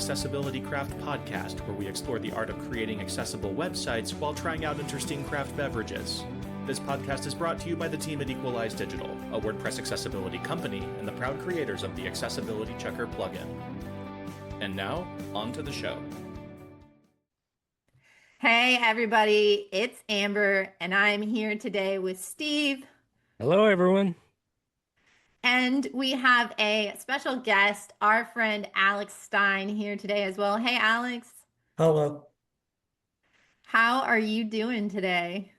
Accessibility Craft podcast, where we explore the art of creating accessible websites while trying out interesting craft beverages. This podcast is brought to you by the team at Equalize Digital, a WordPress accessibility company and the proud creators of the Accessibility Checker plugin. And now, on to the show. Hey everybody, it's Amber, and I'm here today with Steve. Hello, everyone. And we have a special guest, our friend Alex Stein, here today as well. Hey Alex, Hello. how are you doing today?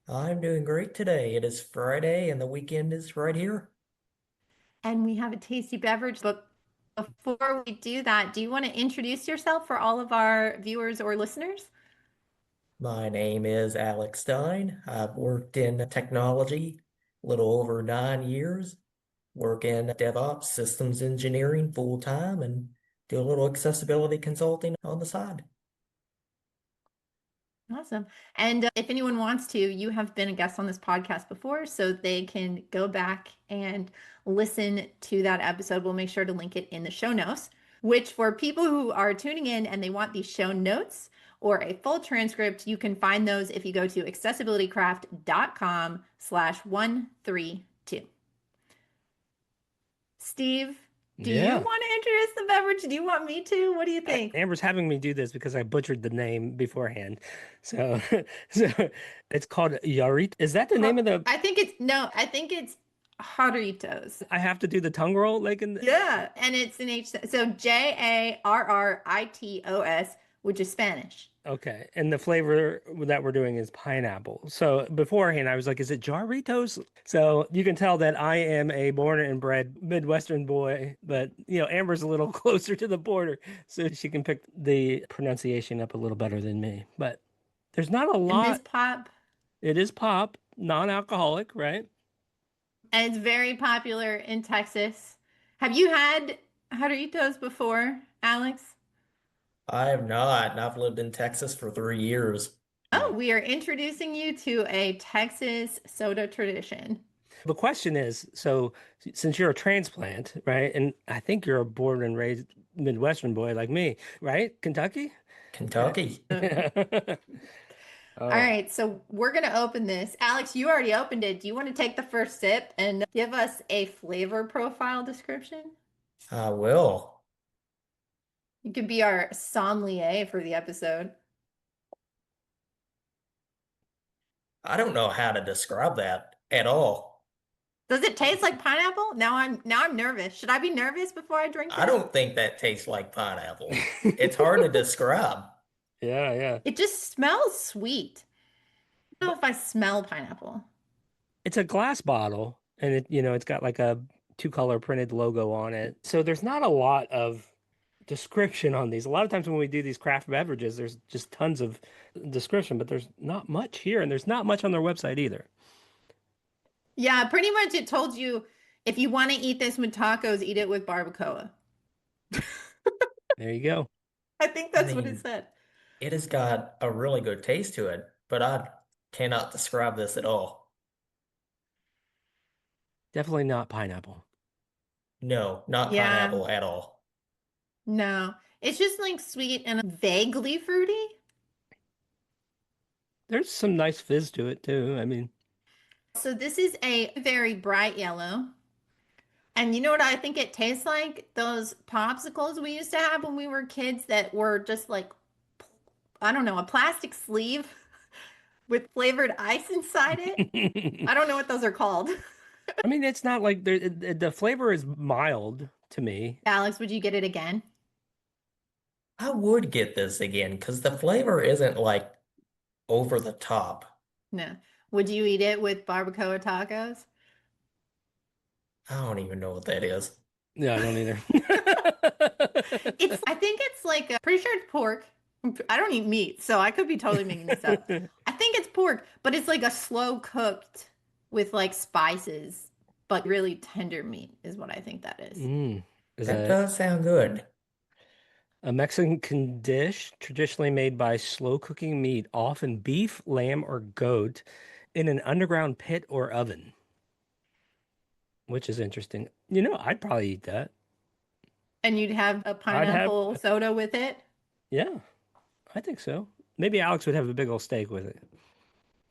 I'm doing great today. It is Friday and the weekend is right here. And we have a tasty beverage, but before we do that, do you want to introduce yourself for all of our viewers or listeners? My name is Alex Stein. I've worked in technology a little over 9 years, work in DevOps systems engineering full time, and do a little accessibility consulting on the side. Awesome. And if anyone wants to, you have been a guest on this podcast before, so they can go back and listen to that episode. We'll make sure to link it in the show notes, which for people who are tuning in and they want these show notes or a full transcript, you can find those if you go to accessibilitycraft.com/132. Steve, do you want to introduce the beverage? Do you want me to? What do you think? Amber's having me do this because I butchered the name beforehand. So, so it's called Jarritos. Is that the name of the? I think it's Jarritos. I have to do the tongue roll like in the... Yeah, and it's an H. So Jarritos, which is Spanish. Okay, and the flavor that we're doing is pineapple. So beforehand, I was like, is it Jarritos? So you can tell that I am a born and bred Midwestern boy, but Amber's a little closer to the border, so she can pick the pronunciation up a little better than me. But there's not a lot. And this pop. It is pop, non-alcoholic, right? And it's very popular in Texas. Have you had Jarritos before, Alex? I have not, and I've lived in Texas for 3 years. Oh, we are introducing you to a Texas soda tradition. The question is, so since you're a transplant, right? And I think you're a born and raised Midwestern boy like me, right? Kentucky? Kentucky. All right, so we're going to open this. Alex, you already opened it. Do you want to take the first sip and give us a flavor profile description? I will. You could be our sommelier for the episode. I don't know how to describe that at all. Does it taste like pineapple? Now I'm nervous. Should I be nervous before I drink this? I don't think that tastes like pineapple. It's hard to describe. Yeah. It just smells sweet. I don't know if I smell pineapple. It's a glass bottle, and it's got like a 2-color printed logo on it. So there's not a lot of description on these. A lot of times when we do these craft beverages, there's just tons of description, but there's not much here, and there's not much on their website either. Yeah, pretty much it told you if you want to eat this with tacos, eat it with barbacoa. There you go. I think that's what it said. It has got a really good taste to it, but I cannot describe this at all. Definitely not pineapple. No, not pineapple at all. No, it's just like sweet and vaguely fruity. There's some nice fizz to it too. I mean, so this is a very bright yellow. And you know what I think it tastes like? Those popsicles we used to have when we were kids that were just like, I don't know, a plastic sleeve with flavored ice inside it. I don't know what those are called. I mean, it's not like the flavor is mild to me. Alex, would you get it again? I would get this again because the flavor isn't like over the top. No. Would you eat it with barbacoa tacos? I don't even know what that is. Yeah, I don't either. I think it's like, pretty sure it's pork. I don't eat meat, so I could be totally making this up. I think it's pork, but it's like a slow cooked with like spices, but really tender meat is what I think that is. That does sound good. A Mexican dish traditionally made by slow cooking meat, often beef, lamb, or goat, in an underground pit or oven. Which is interesting. I'd probably eat that. And you'd have a I'd have, pineapple soda with it? yeah, I think so. Maybe Alex would have a big old steak with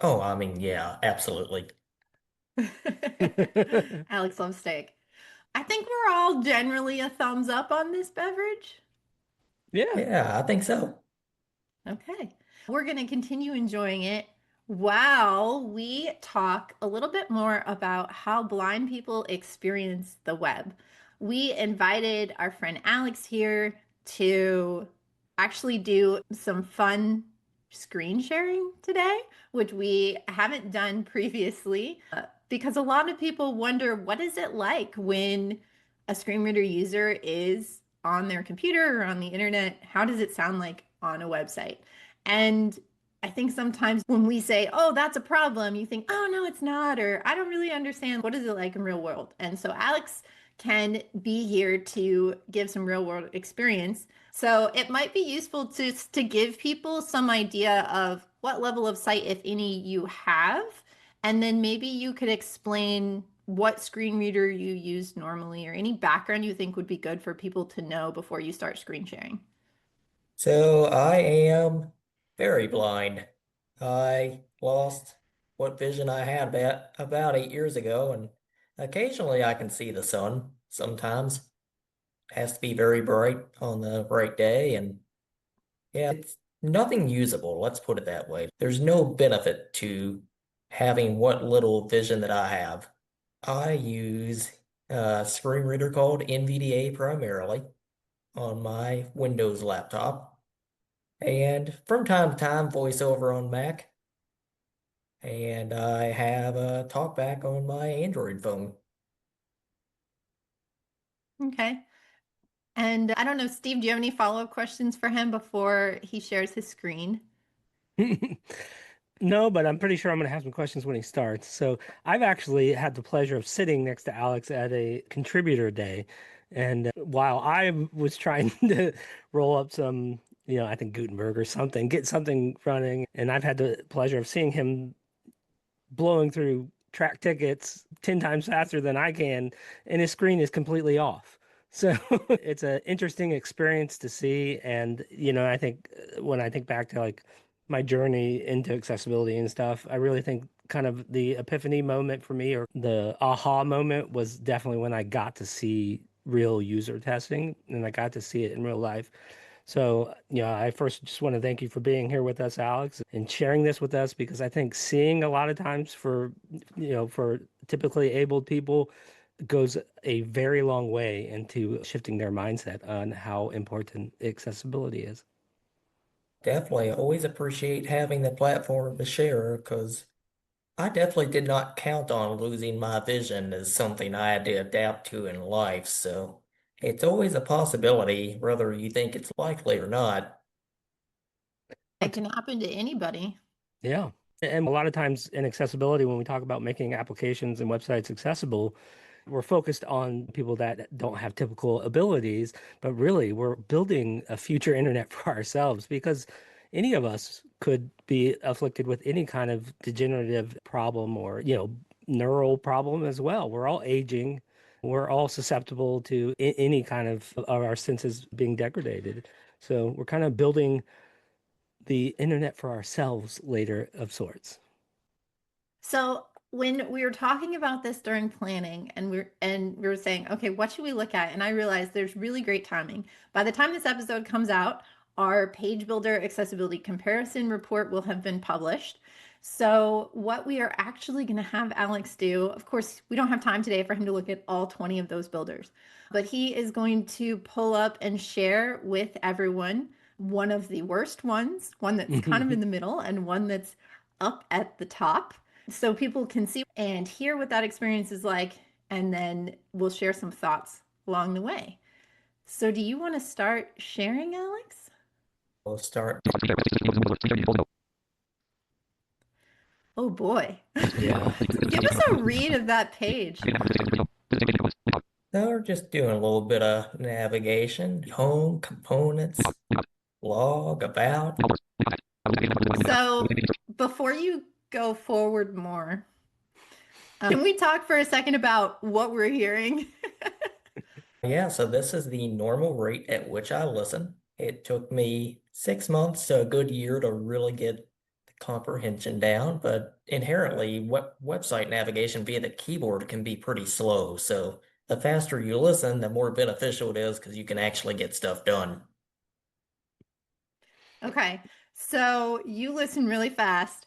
Oh, I mean, yeah, absolutely. it. Alex loves steak. I think we're all generally a thumbs up on this beverage. Yeah. Yeah, I think so. Okay. We're going to continue enjoying it while we talk a little bit more about how blind people experience the web. We invited our friend Alex here to actually do some fun screen sharing today, which we haven't done previously, because a lot of people wonder what is it like when a screen reader user is on their computer or on the internet? How does it sound like on a website? And I think sometimes when we say, oh, that's a problem, you think, oh, no, it's not, or I don't really understand. What is it like in real world? And so Alex can be here to give some real world experience. So it might be useful to give people some idea of what level of sight, if any, you have. And then maybe you could explain what screen reader you use normally or any background you think would be good for people to know before you start screen sharing. So I am very blind. I lost what vision I had about 8 years ago, and occasionally I can see the sun sometimes. Has to be very bright on the right day, and yeah, it's nothing usable, let's put it that way. There's no benefit to having what little vision that I have. I use a screen reader called NVDA primarily on my Windows laptop, and from time to time, VoiceOver on Mac, and I have a TalkBack on my Android phone. Okay. And I don't know, Steve, do you have any follow-up questions for him before he shares his screen? No, but I'm pretty sure I'm going to have some questions when he starts. So I've actually had the pleasure of sitting next to Alex at a contributor day. And while I was trying to roll up some, I think Gutenberg or something, get something running, and I've had the pleasure of seeing him blowing through track tickets 10 times faster than I can, and his screen is completely off. So it's an interesting experience to see. And, I think when I think back to like my journey into accessibility and stuff, I really think kind of the epiphany moment for me or the aha moment was definitely when I got to see real user testing and I got to see it in real life. So, I first just want to thank you for being here with us, Alex, and sharing this with us because I think seeing a lot of times for typically abled people goes a very long way into shifting their mindset on how important accessibility is. Definitely always appreciate having the platform to share because I definitely did not count on losing my vision as something I had to adapt to in life. So it's always a possibility, whether you think it's likely or not. It can happen to anybody. Yeah. And a lot of times in accessibility, when we talk about making applications and websites accessible, we're focused on people that don't have typical abilities, but really we're building a future internet for ourselves because any of us could be afflicted with any kind of degenerative problem or, neural problem as well. We're all aging. We're all susceptible to any kind of our senses being degraded. So we're kind of building the internet for ourselves later of sorts. So when we were talking about this during planning and we were saying, okay, what should we look at? And I realized there's really great timing. By the time this episode comes out, our page builder accessibility comparison report will have been published. So what we are actually going to have Alex do, of course, we don't have time today for him to look at all 20 of those builders, but he is going to pull up and share with everyone one of the worst ones, one that's kind of in the middle and one that's up at the top so people can see and hear what that experience is like, and then we'll share some thoughts along the way. So do you want to start sharing, Alex? We'll start. Oh boy. Yeah. Give us a read of that page. Now we're just doing a little bit of navigation, home, components, log, about. So before you go forward more, can we talk for a second about what we're hearing? Yeah, so this is the normal rate at which I listen. It took me 6 months to a good year to really get the comprehension down, but inherently, website navigation via the keyboard can be pretty slow. So the faster you listen, the more beneficial it is because you can actually get stuff done. Okay. So you listen really fast.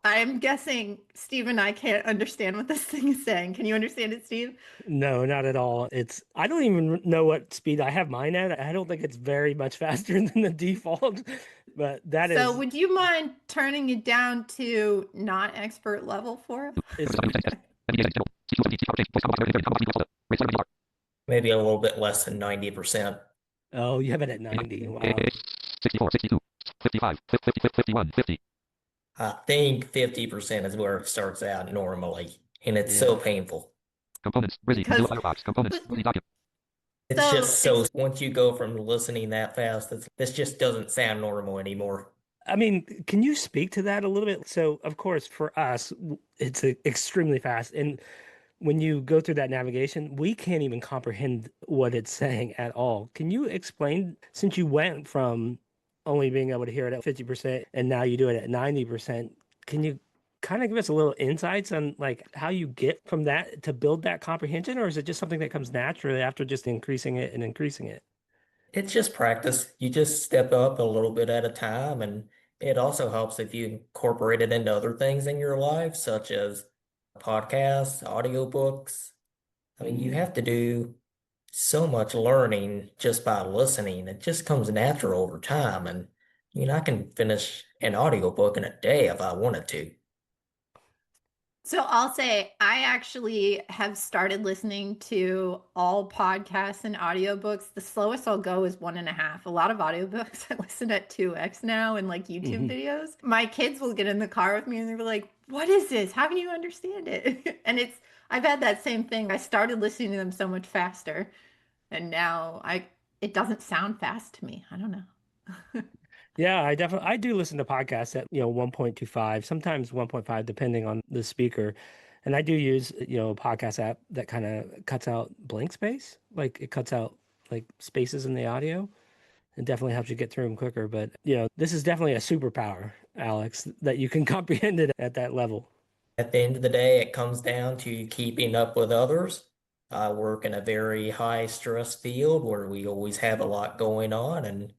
I'm guessing Steve and I can't understand what this thing is saying. Can you understand it, Steve? No, not at all. I don't even know what speed I have mine at. I don't think it's very much faster than the default, but that So is, would you mind turning it down to not expert level for us? is, Maybe a little bit less than 90%. oh, you have it at 90. Wow. 64, 62, 55, 51, 50. I think 50% is where it starts out normally, and it's so Yeah. painful. Components, Rizzy, Because Mozilla Firefox, components, Rizzy document. It's so just so once you go from listening that fast, this just doesn't sound normal anymore. I mean, can you speak to that a little bit? So, of course, for us, it's extremely fast. And when you go through that navigation, we can't even comprehend what it's saying at all. Can you explain, since you went from only being able to hear it at 50% and now you do it at 90%, can you kind of give us a little insights on like how you get from that to build that comprehension, or is it just something that comes naturally after just increasing it and increasing it? It's just practice. You just step up a little bit at a time, and it also helps if you incorporate it into other things in your life, such as podcasts, audiobooks. I mean, you have to do so much learning just by listening. It just comes natural over time. And, I can finish an audiobook in a day if I wanted to. So I'll say I actually have started listening to all podcasts and audiobooks. The slowest I'll go is 1.5. A lot of audiobooks I listen at 2x now and like YouTube Mhm. videos. My kids will get in the car with me and they're like, "What is this? How can you understand it?" And I've had that same thing. I started listening to them so much faster, and now it doesn't sound fast to me. I don't know. Yeah, I do listen to podcasts at, 1.25, sometimes 1.5, depending on the speaker. And I do use, a podcast app that kind of cuts out blank space. Like it cuts out like spaces in the audio. It definitely helps you get through them quicker. But, this is definitely a superpower, Alex, that you can comprehend it at that level. At the end of the day, it comes down to keeping up with others. I work in a very high stress field where we always have a lot going on, and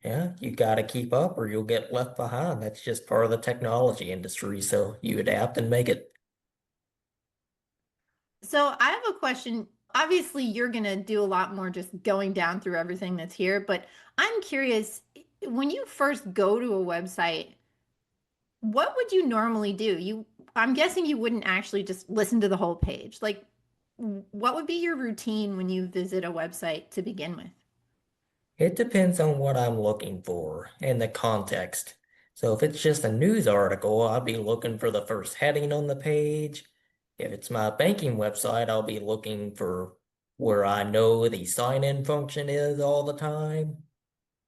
yeah, you got to keep up or you'll get left behind. That's just part of the technology industry. So you adapt and make it. So I have a question. Obviously, you're going to do a lot more just going down through everything that's here, but I'm curious, when you first go to a website, what would you normally do? I'm guessing you wouldn't actually just listen to the whole page. Like, what would be your routine when you visit a website to begin with? It depends on what I'm looking for and the context. So if it's just a news article, I'll be looking for the first heading on the page. If it's my banking website, I'll be looking for where I know the sign-in function is all the time.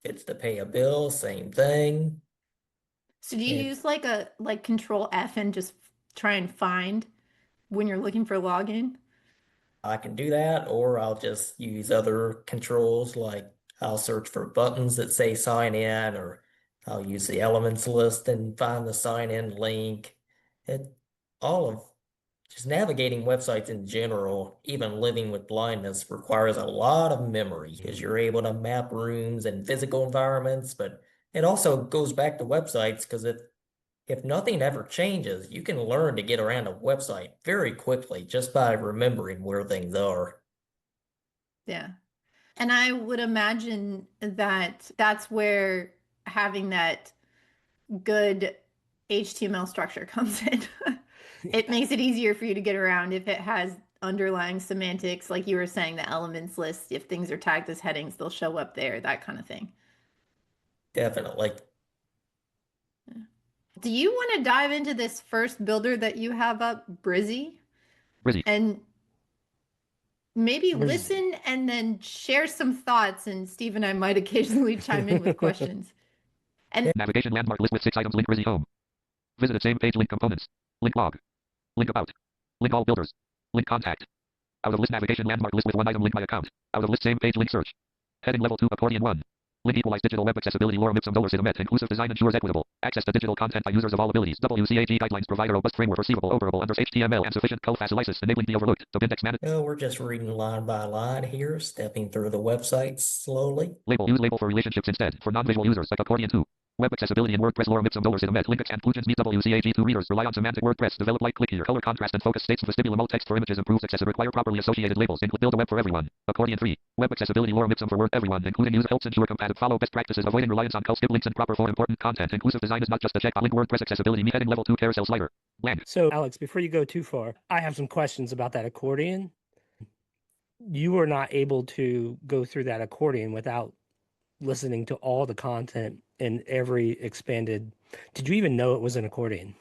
If it's to pay a bill, same thing. So do you If use like Control F and just try and find when you're looking for login? I can do that, or I'll just use other controls like I'll search for buttons that say sign in, or I'll use the elements list and find the sign in link. It all of just navigating websites in general, even living with blindness, requires a lot of memory because you're able to map rooms and physical environments, but it also goes back to websites because if nothing ever changes, you can learn to get around a website very quickly just by remembering where things are. Yeah. And I would imagine that that's where having that good HTML structure comes in. It makes it easier for you to get around if it has underlying semantics, like you were saying, the elements list. If things are tagged as headings, they'll show up there, that kind of thing. Definitely. Do you want to dive into this first builder that you have up, Brizzy, Rizzy, and maybe Where's listen and then share some thoughts? And Steve and I might occasionally chime in with questions. And navigation landmark list with 6 items, link Rizzy home. Visited same page, link components. Link log. Link about. Link all builders. Link contact. Out of list navigation landmark list with one item link by account. Out of list same page link search. Heading level 2 accordion 1. Link Equalize digital web accessibility lorem ipsum dolor met inclusive design ensures equitable access to digital content by users of all abilities. WCAG guidelines provide a robust framework receivable overable under HTML and sufficient code facilities enabling the overlooked. Subindex manage. Well, we're just reading line by line here, stepping through the website slowly. Label. Use label for relationships instead. For non-visual users like accordion 2. Web accessibility in WordPress lorem ipsum dolor met link exclusions meet WCAG2 readers rely on semantic WordPress develop like click here color contrast and focus states vestibular alt text for images improves accessibility require properly associated labels include build a web for everyone accordion 3 web accessibility lorem ipsum for word everyone including user helps ensure compatible follow best practices avoiding reliance on skip links and proper for important content inclusive design is not just a check link WordPress accessibility me heading level 2 carousel slider blank. So, Alex, before you go too far, I have some questions about that accordion. You were not able to go through that accordion without listening to all the content in every expanded. Did you even know it was an accordion?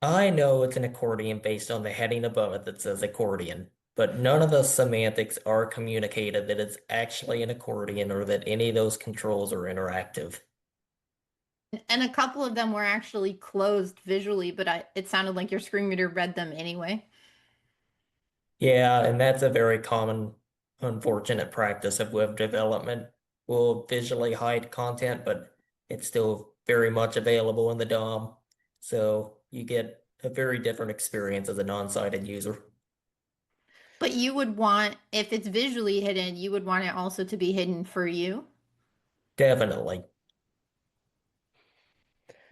I know it's an accordion based on the heading above it that says accordion, but none of the semantics are communicated that it's actually an accordion or that any of those controls are interactive. And a couple of them were actually closed visually, but it sounded like your screen reader read them anyway. Yeah, and that's a very common, unfortunate practice of web development. We'll visually hide content, but it's still very much available in the DOM. So you get a very different experience as a non-sighted user. But you would want, if it's visually hidden, you would want it also to be hidden for you. Definitely.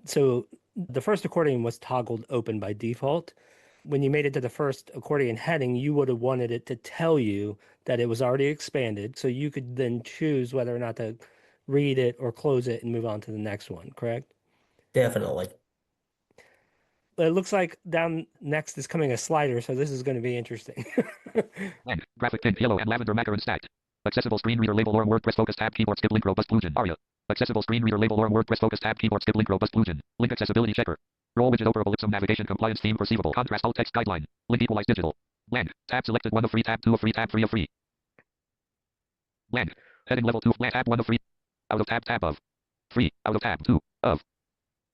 So the first accordion was toggled open by default. When you made it to the first accordion heading, you would have wanted it to tell you that it was already expanded. So you could then choose whether or not to read it or close it and move on to the next one, correct? Definitely. But it looks like down next is coming a slider, so this is going to be interesting. Blank. Graphic pink yellow and lavender macaron stacked. Accessible screen reader label lorem WordPress focus tab keyboard skip link robust plugin aria. Accessible screen reader label lorem WordPress focus tab keyboard skip link robust plugin. Link accessibility checker. Roll widget operable ipsum navigation compliance theme receivable contrast alt text guideline. Link equalize digital. Blank. Tab selected 1 of free tab 2 of free tab 3 of free. Blank. Heading level 2 of blank tab 1 of free. Out of tab of. Free. Out of tab 2 of.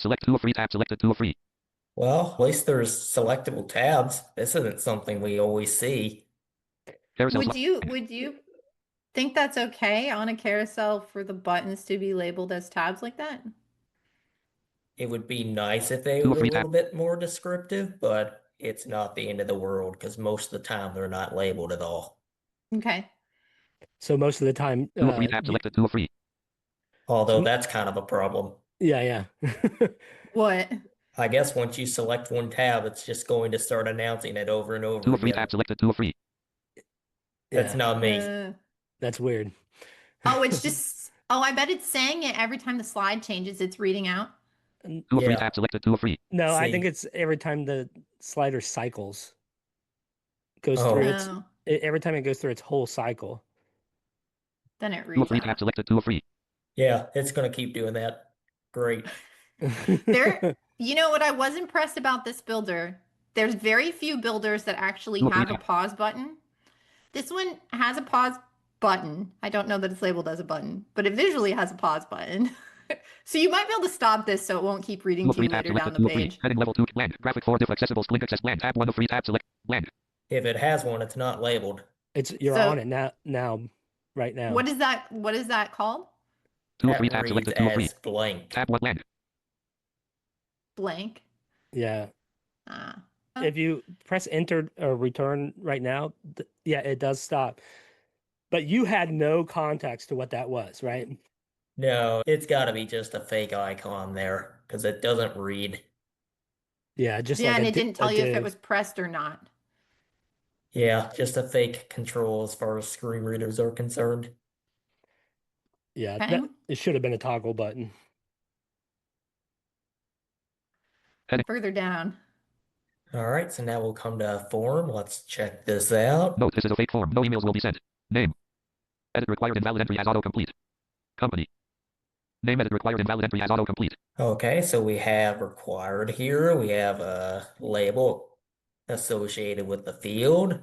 Select 2 of free tab selected 2 of free. Well, at least there's selectable tabs. This isn't something we always see. Carousel Would you think that's okay on a carousel for the buttons to be labeled as tabs like that? It would be nice if they Two were of a free little bit more descriptive, but it's not the end of the world because most of the time they're not labeled at all. Okay. So most of the time, 2 of free tab selected 2 of free. Although So- that's kind of a problem. yeah. What? I guess once you select one tab, it's just going to start announcing it over and over 2 of free again. tab selected 2 of free. That's Yeah, not me. that's weird. Oh, it's just, oh, I bet it's saying it every time the slide changes, it's reading out. 2 of free Yeah. tab selected 2 of free. No, I think See. it's every time the slider cycles, goes Oh. through Oh, every time it goes through its whole cycle. then it 2 of reads free tab out. selected 2 of free. Yeah, it's going to keep doing that. Great. There, you know what I was impressed about this builder? There's very few builders that actually Look, have a Rita. pause button. This one has a pause button. I don't know that it's labeled as a button, but it visually has a pause button. So you might be able to stop this so it won't keep 2 reading of to you free tab later down selected the 2 of free. page. Heading level 2 blank. Graphic 4 diff accessible link access blank tab 1 of free tab select blank. If it has one, it's not labeled. You're So- on it now, right now. What is that called? 2 of That free tab reads selected 2 of free. as blank. Tab 1 blank. Blank. Yeah. Ah. If you press enter or return right now, yeah, it does stop. But you had no context to what that was, right? No, it's got to be just a fake icon there because it doesn't read. Yeah, just Yeah, like and a it didn't a tell you if it div. was pressed or not. Yeah, just a fake control as far as screen readers are concerned. Yeah, Okay. it should have been a toggle button. Further down. All right, so now we'll come to form. Let's check this out. Note, this is a fake form. No emails will be sent. Name. Edit required invalid entry as autocomplete. Company. Name edit required invalid entry as autocomplete. Okay, so we have required here. We have a label associated with the field.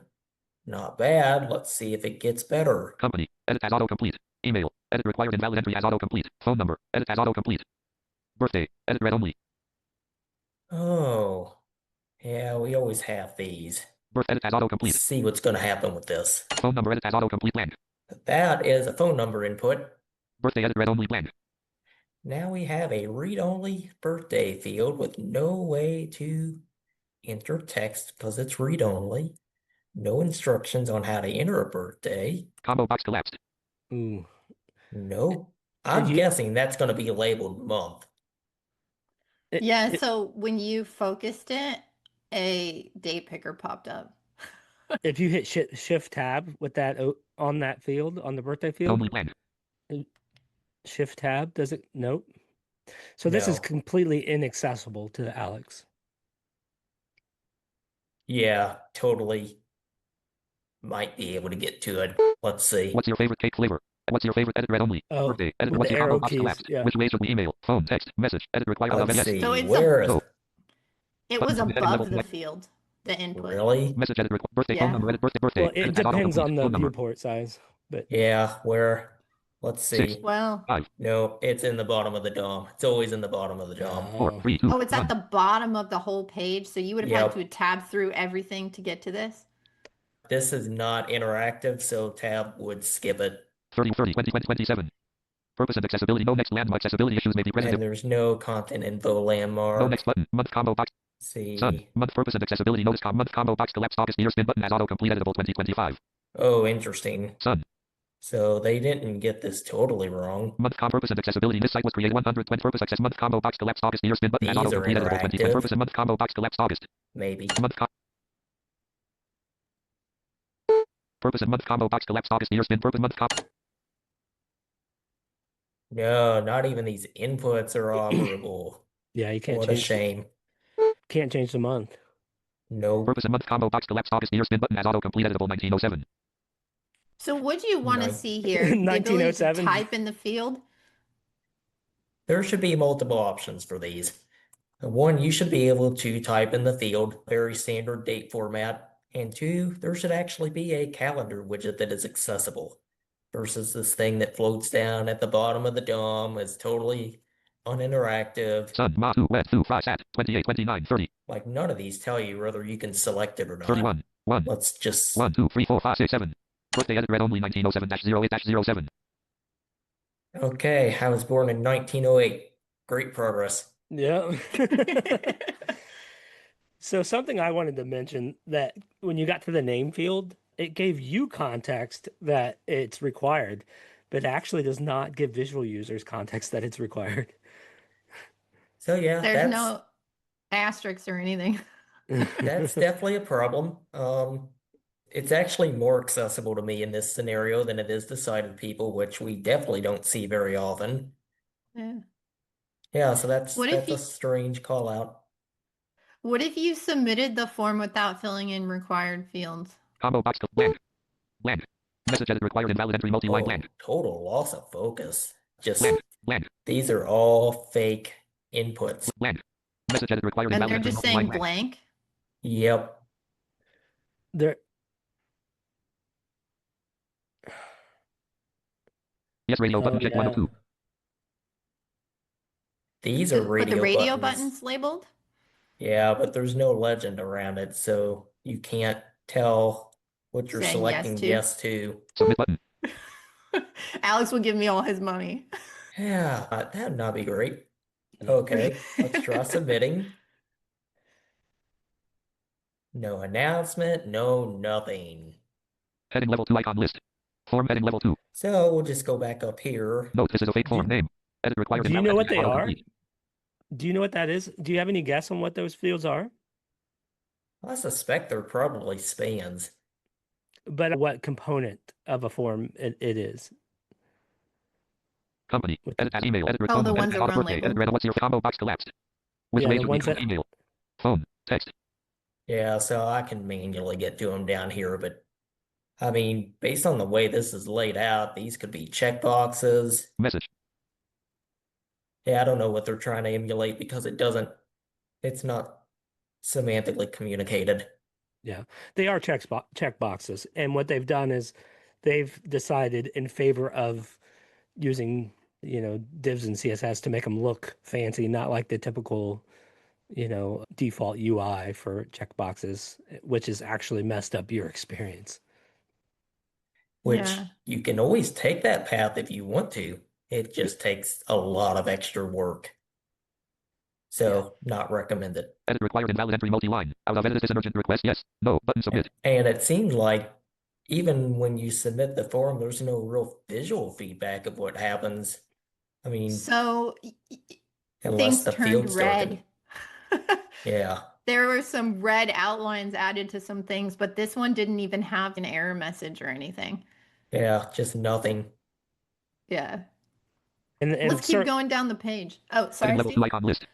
Not bad. Let's see if it gets better. Company. Edit as autocomplete. Email. Edit required invalid entry as autocomplete. Phone number. Edit as autocomplete. Birthday. Edit read only. Oh, yeah, we always have these. Birth edit as autocomplete. See what's going to happen with this. Phone number edit as autocomplete blank. That is a phone number input. Birthday edit read only blank. Now we have a read-only birthday field with no way to enter text because it's read-only. No instructions on how to enter a birthday. Combo box collapsed. Ooh. No. I'm you- guessing that's going to be labeled month. Yeah, so when you focused it, a date picker popped up. If you hit shift tab with that on that field, on the birthday field, Only blank. shift tab, does it? Nope. So this is No. completely inaccessible to Alex. Yeah, totally. Might be able to get to it. Let's see. What's your favorite cake flavor? What's your favorite edit read only? Oh, Birthday edit. with What's the your combo arrow box keys, collapsed? yeah. Which way should we email? Phone, text, message, edit required of Let's yes. see. So it's Where is Oh. It was Button, edit level above the select. field, the input. really? Message edit birthday Yeah. phone number edit birthday. Well, it edit as depends autocomplete. on the Phone number. viewport size, but Yeah, where? Let's Six. see. Well, 5, No, it's in the bottom of the DOM. It's always in the bottom of the DOM. 4, Oh. 3, 2, oh, it's 1. at the bottom of the whole page, so you would have had Yep. to tab through everything to get to this. This is not interactive, so tab would skip it. 30, 30, 20, 20, 27. Purpose and accessibility. No next landmark. Accessibility issues may be present. And there's no content info No landmark. next button. Month combo box. See. Sun. Month purpose and accessibility. Notice month combo box collapsed August year spin button as autocomplete editable 2025. Oh, interesting. Sun. So they didn't get this totally wrong. Month purpose and accessibility. This site was created 120 purpose access month combo box collapsed August year spin button as These are autocomplete editable 2020 interactive. purpose and month combo box collapsed August. Maybe. Month purpose and month combo box collapsed August year spin purpose month No, not even these inputs are operable. yeah, you can't What a change. shame. Can't change the month. No. purpose and month combo box collapsed August year spin button as autocomplete editable 1907. So would you want to Nine- see here the ability to 1907. type in the field? There should be multiple options for these. One, you should be able to type in the field, very standard date format. And two, there should actually be a calendar widget that is accessible versus this thing that floats down at the bottom of the DOM, is totally uninteractive. Sun. Ma. 2. Wet. 2. 5. Sat. 28. 29. 30. Like none of these tell you whether you can select it or not. 31. 1. Let's just 1, 2, 3, 4, 5, 6, 7. Birthday edit read only 1907-08-07. okay, I was born in 1908. Great progress. Yeah. So something I wanted to mention that when you got to the name field, it gave you context that it's required, but actually does not give visual users context that it's required. So yeah, There's that's no asterisks or anything. that's definitely a problem. It's actually more accessible to me in this scenario than it is to sighted people, which we definitely don't see very often. Yeah. Yeah, so that's What if a strange call out. What if you submitted the form without filling in required fields? Combo box blank. Blank. Message edit required invalid entry multi-line Oh, blank. total loss of focus. Just Blank. Blank. these are all fake inputs. Blank. Message edit required And invalid they're entry just multi-line saying blank. Yep. There, Yes radio button Oh, check 1 of yeah. 2. These are But radio the radio buttons. buttons labeled? Yeah, but there's no legend around it, so you can't tell what you're Saying yes selecting to. yes to. Submit button. Alex will give me all his money. Yeah, that'd not be great. Okay, let's try submitting. No announcement, no nothing. Heading level 2 icon list. Form heading level 2. So we'll just go back up here. Note this is a fake form name. Edit required Do you invalid know what entry they are? autocomplete. Do you know what that is? Do you have any guess on what those fields are? I suspect they're probably spans. But what component of a form it is? Company. With Edit as email. Edit Oh, phone. the Edit ones as that auto run birthday. Edit labeled. read what's your combo box collapsed. Which Yeah, way the should we ones go? that- Email. Phone. Text. Yeah, so I can manually get to them down here, but I mean, based on the way this is laid out, these could be checkboxes. Message. Yeah, I don't know what they're trying to emulate because it's not semantically communicated. Yeah, they are check boxes, and what they've done is they've decided in favor of using divs and CSS to make them look fancy, not like the typical default UI for checkboxes, which has actually messed up your experience. Which Yeah. you can always take that path if you want to. It just takes a lot of extra work. So, not recommended. Edit required invalid entry multi-line. Out of edit this emergent request. Yes. No. Button submit. And it seems like even when you submit the form, there's no real visual feedback of what happens. I mean, So unless things the turned field started. red. Yeah. There were some red outlines added to some things, but this one didn't even have an error message or anything. Yeah, just nothing. Yeah. And Let's keep going down the page. Oh, Heading sorry, level Steve. 2 icon list.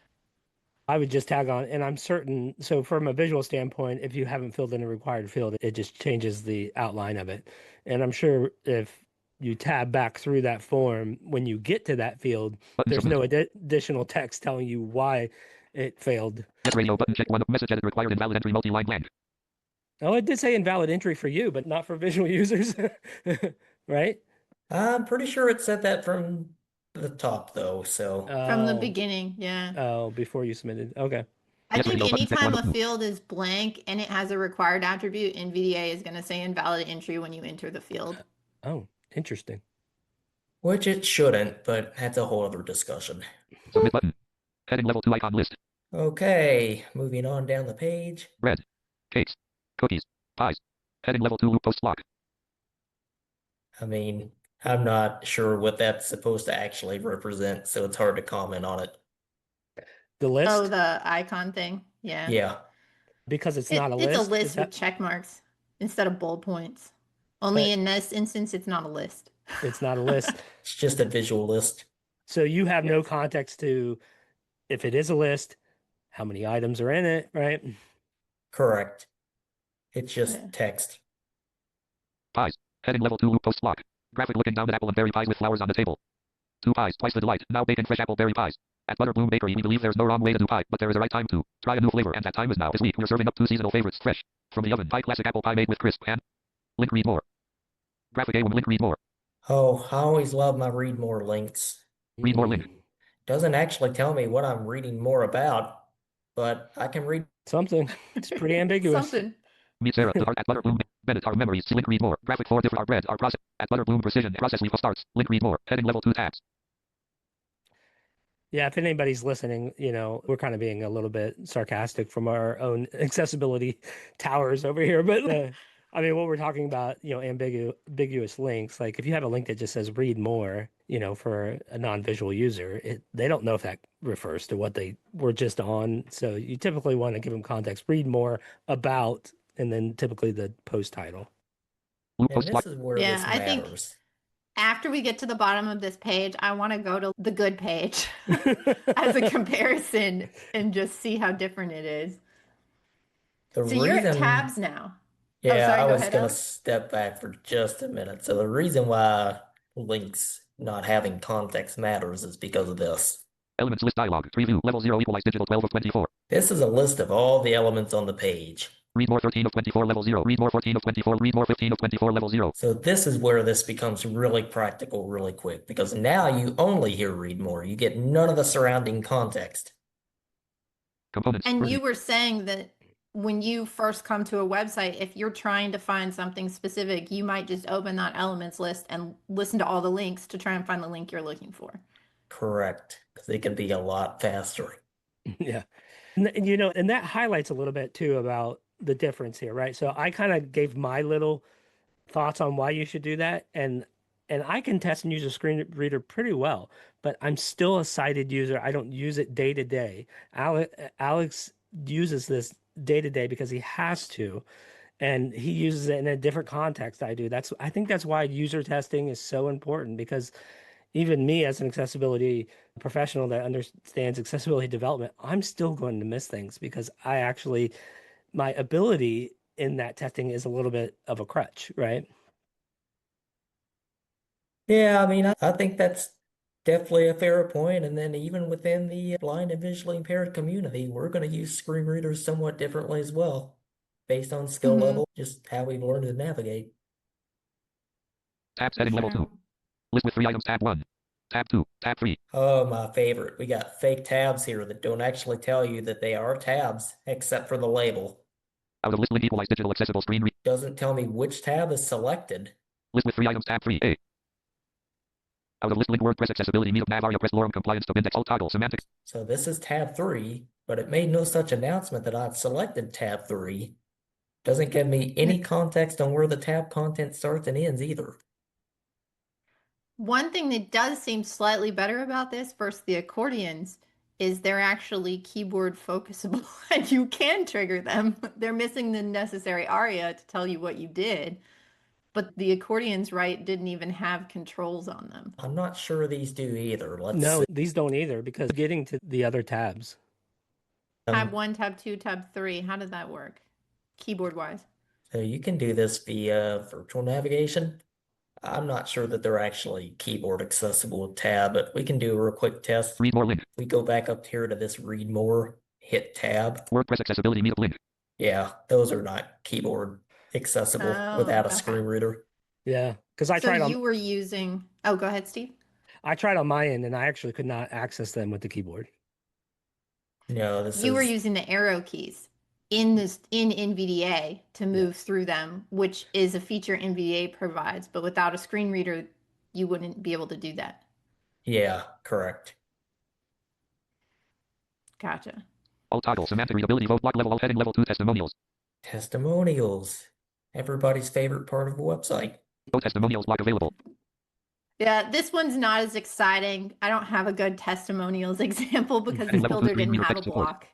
I would just tag on, and I'm certain. So from a visual standpoint, if you haven't filled in a required field, it just changes the outline of it. And I'm sure if you tab back through that form, when you get to that field, Button there's submit. no additional text telling you why it failed. Yes radio button check 1. Message edit required invalid entry multi-line blank. Oh, it did say invalid entry for you, but not for visual users, right? I'm pretty sure it said that from the top, though. So, From the Oh, beginning, yeah. before you submitted. Okay. I Yes think radio button check 1 anytime of a 2. field is blank and it has a required attribute, NVDA is going to say invalid entry when you enter the field. Oh, interesting. which it shouldn't, but that's a whole other discussion. Submit button. Heading level 2 icon list. Okay, moving on down the page. Bread. Cakes. Cookies. Pies. Heading level 2 loop post block. I mean, I'm not sure what that's supposed to actually represent, so it's hard to comment on it. The list, Oh, the icon thing. Yeah. Yeah, because it's not a It's a list. list Is with that check marks instead of bold points. Only in this instance, it's not a list. it's not a list. it's just a visual list. So you have no Yes. context to if it is a list, how many items are in it, right? Correct. It's just Yeah. text. Pies. Heading level 2 loop post block. Graphic looking down at apple and berry pies with flowers on the table. 2 pies, twice the delight. Now baking fresh apple berry pies. At Butterbloom Bakery, we believe there's no wrong way to do pie, but there is a right time to try a new flavor, and that time is now. This week, we're serving up 2 seasonal favorites fresh from the oven. Pie classic apple pie made with crisp and link read more. Graphic A1 link read more. Oh, I always love my read more links. Read more link. Doesn't actually tell me what I'm reading more about, but I can read. Something. It's pretty ambiguous. Something. Meet Sarah to heart at Butterbloom. Bennett, our memories. See link read more. Graphic 4 different our bread, our process. At Butterbloom Precision process leaf starts. Link read more. Heading level 2 tabs. Yeah, if anybody's listening, we're kind of being a little bit sarcastic from our own accessibility towers over here. But I mean, what we're talking about, ambiguous links, like if you have a link that just says read more, for a non-visual user, they don't know if that refers to what they were just on. So you typically want to give them context, read more about, and then typically the post title. Loop And post block. this is where Yeah, this I think- matters. After we get to the bottom of this page, I want to go to the good page as a comparison and just see how different it is. The So you're at reason, tabs now. yeah, sorry, I go was ahead, gonna Alex. step back for just a minute. So the reason why links not having context matters is because of this. Elements list dialog. 3 view. Level 0 equalize digital 12 of 24. This is a list of all the elements on the page. Read more 13 of 24 level 0. Read more 14 of 24. Read more 15 of 24 level 0. So this is where this becomes really practical really quick, because now you only hear read more. You get none of the surrounding context. Components. And version. you were saying that when you first come to a website, if you're trying to find something specific, you might just open that elements list and listen to all the links to try and find the link you're looking for. Correct, because it can be a lot faster. Yeah. And that highlights a little bit too about the difference here, right? So I kind of gave my little thoughts on why you should do that. And I can test and use a screen reader pretty well, but I'm still a sighted user. I don't use it day to day. Alex uses this day to day because he has to, and he uses it in a different context I do. I think that's why user testing is so important, because even me as an accessibility professional that understands accessibility development, I'm still going to miss things because my ability in that testing is a little bit of a crutch, right? Yeah, I mean, I think that's definitely a fair point. And then even within the blind and visually impaired community, we're going to use screen readers somewhat differently as well, based on skill Mhm. level, just how we've learned to navigate. Tabs heading level 2. List with 3 items. Tab 1. Tab 2. Tab 3. Oh, my favorite. We got fake tabs here that don't actually tell you that they are tabs, except for the label. Out of list link Equalize digital accessible screen read. Doesn't tell me which tab is selected. List with 3 items. Tab 3. A. Out of list link WordPress accessibility meetup nav aria press lorem compliance to index alt toggle semantics. So this is tab 3, but it made no such announcement that I've selected tab 3. Doesn't give me any context on where the tab content starts and ends either. One thing that does seem slightly better about this versus the accordions is they're actually keyboard focusable and you can trigger them. They're missing the necessary aria to tell you what you did. But the accordions, right, didn't even have controls on them. I'm not sure these do either. Let's No, see. these don't either because getting to the other tabs. Tab 1, tab 2, tab 3. How did that work? Keyboard wise. So you can do this via virtual navigation. I'm not sure that they're actually keyboard accessible with tab, but we can do a real quick test. Read more link. We go back up here to this read more, hit tab. WordPress accessibility meetup link. Yeah, those are not keyboard accessible without a okay. screen reader. Yeah, because I So tried you were using. Oh, go ahead, Steve. I tried on my end and I actually could not access them with the keyboard. No, this You were is using the arrow keys in NVDA to move through them, which is a feature NVDA provides, but without a screen reader, you wouldn't be able to do that. yeah, correct. Gotcha. Alt toggle semantic readability vote block level alt heading level 2 testimonials. Testimonials. Everybody's favorite part of a website. No testimonials block available. Yeah, this one's not as exciting. I don't have a good testimonials example because Heading this level 2 builder screen didn't reader have a text support. block.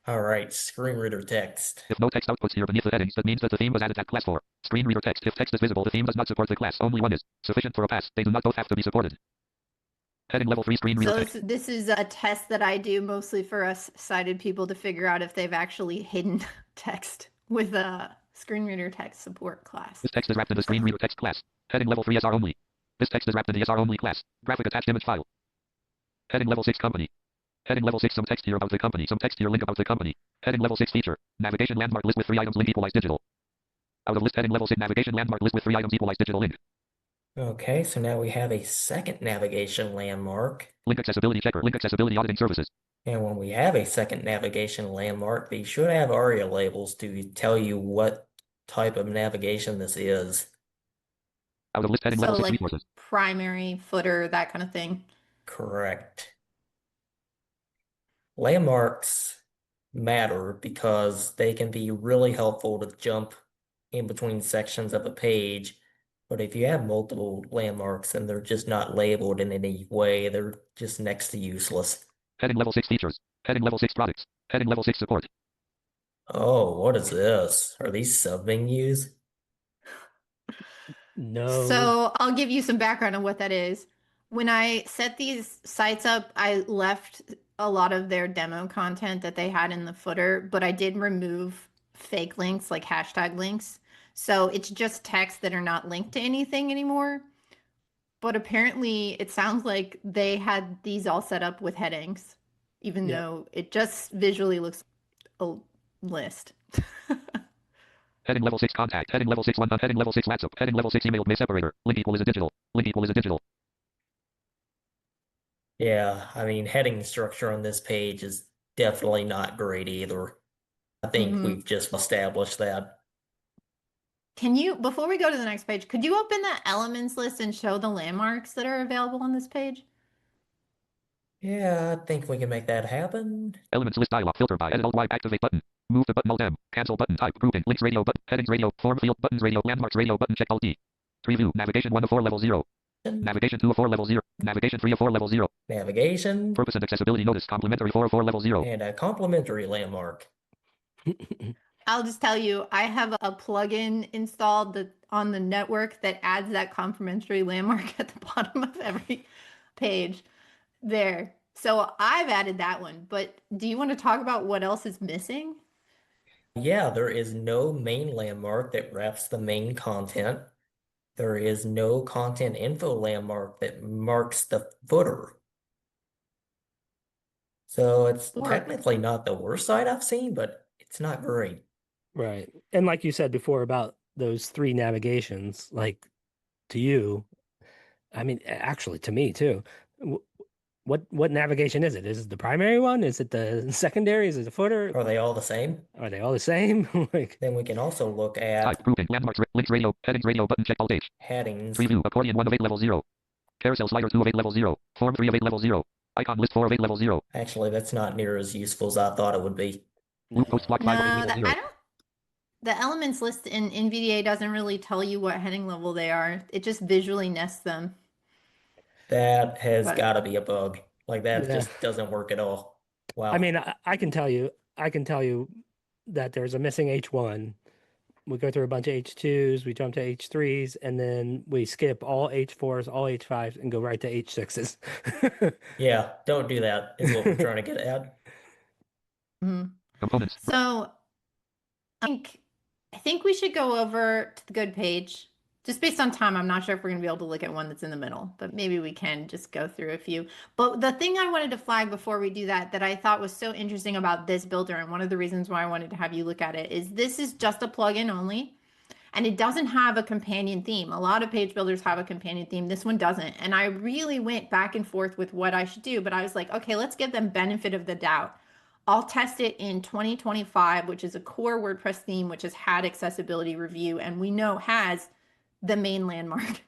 All right, screen reader text. If no text outputs here beneath the headings, that means that the theme was added at class 4. Screen reader text. If text is visible, the theme does not support the class. Only one is sufficient for a pass. They do not both have to be supported. Heading level 3 screen reader So text. this is a test that I do mostly for us sighted people to figure out if they've actually hidden text with a screen reader text support class. This text is wrapped in the screen reader text class. Heading level 3 SR only. This text is wrapped in the SR only class. Graphic attached image file. Heading level 6 company. Heading level 6 some text here about the company. Some text here link about the company. Heading level 6 feature. Navigation landmark list with 3 items link Equalize digital. Out of list heading level 6 navigation landmark list with 3 items Equalize digital link. Okay, so now we have a second navigation landmark. Link accessibility checker. Link accessibility auditing services. And when we have a second navigation landmark, they should have ARIA labels to tell you what type of navigation this is. Out of list heading So level 6 like resources. primary, footer, that kind of thing. Correct. Landmarks matter because they can be really helpful to jump in between sections of a page. But if you have multiple landmarks and they're just not labeled in any way, they're just next to useless. Heading level 6 features. Heading level 6 products. Heading level 6 support. Oh, what is this? Are these submenus? No. So I'll give you some background on what that is. When I set these sites up, I left a lot of their demo content that they had in the footer, but I did remove fake links like hashtag links. So it's just text that are not linked to anything anymore. But apparently it sounds like they had these all set up with headings, even Yeah. though it just visually looks a list. Heading level 6 contact. Heading level 6 one. Heading level 6 WhatsApp. Heading level 6 email. May separator. Link equal is a digital. Link equal is a digital. Yeah, I mean, heading structure on this page is definitely not great either. I think Mhm. we've just established that. Can you, before we go to the next page, could you open that elements list and show the landmarks that are available on this page? Yeah, I think we can make that happen. Elements list dialog. Filter by edit alt Y activate button. Move the button alt M. Cancel button type. Grouping. Links radio button. Headings radio. Form field. Buttons radio. Landmarks radio button check alt D. Preview. Navigation 1 of 4 level 0. Navigation 2 of 4 level 0. Navigation 3 of 4 level 0. Navigation Purpose and accessibility notice. Complementary 4 of 4 level 0. and a complementary landmark. I'll just tell you, I have a plugin installed on the network that adds that complimentary landmark at the bottom of every page there. So I've added that one, but do you want to talk about what else is missing? Yeah, there is no main landmark that wraps the main content. There is no content info landmark that marks the footer. So it's Or- technically not the worst site I've seen, but it's not great. Right. And like you said before about those 3 navigations, like to you, I mean, actually, to me too. Wh- what navigation is it? Is it the primary one? Is it the secondary? Is it the footer? Are they all the same? Are they all the same? Like, Then we can also look Type, at grouping, landmarks, links, radio, headings, radio, button, check, alt H. headings. Preview, accordion 1 of 8, level 0. Carousel slider 2 of 8, level 0. Form 3 of 8, level 0. Icon list 4 of 8, level 0. Actually, that's not near as useful as I thought it would be. Loop post block 5 of 8, No, level 0. I don't. The elements list in NVDA doesn't really tell you what heading level they are. It just visually nests them. That has But got to be a bug. Like that Yeah. just doesn't work at all. Wow. I mean, I can tell you that there's a missing H1. We go through a bunch of H2s, we jump to H3s, and then we skip all H4s, all H5s, and go right to H6s. Yeah, don't do that, is what we're trying to get at. mhm. Components. So I think we should go over to the good page. Just based on time, I'm not sure if we're going to be able to look at one that's in the middle, but maybe we can just go through a few. But the thing I wanted to flag before we do that, that I thought was so interesting about this builder, and one of the reasons why I wanted to have you look at it, is this is just a plugin only, and it doesn't have a companion theme. A lot of page builders have a companion theme. This one doesn't. And I really went back and forth with what I should do, but I was like, okay, let's give them benefit of the doubt. I'll test it in 2025, which is a core WordPress theme, which has had accessibility review and we know has the main landmark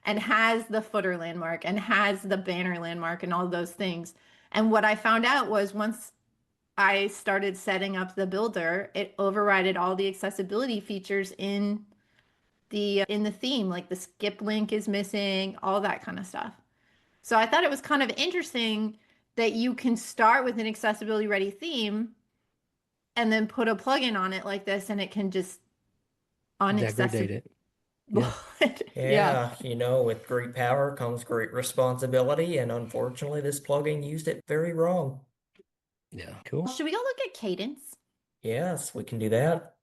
and has the footer landmark and has the banner landmark and all those things. And what I found out was once I started setting up the builder, it overrided all the accessibility features in the theme, like the skip link is missing, all that kind of stuff. So I thought it was kind of interesting that you can start with an accessibility ready theme and then put a plugin on it like this and it can just Degradate it. Yeah. Yeah, you know, with great power comes great responsibility, and unfortunately, this plugin used it very wrong. Yeah. Cool. Should we go look at cadence? Yes, we can do that.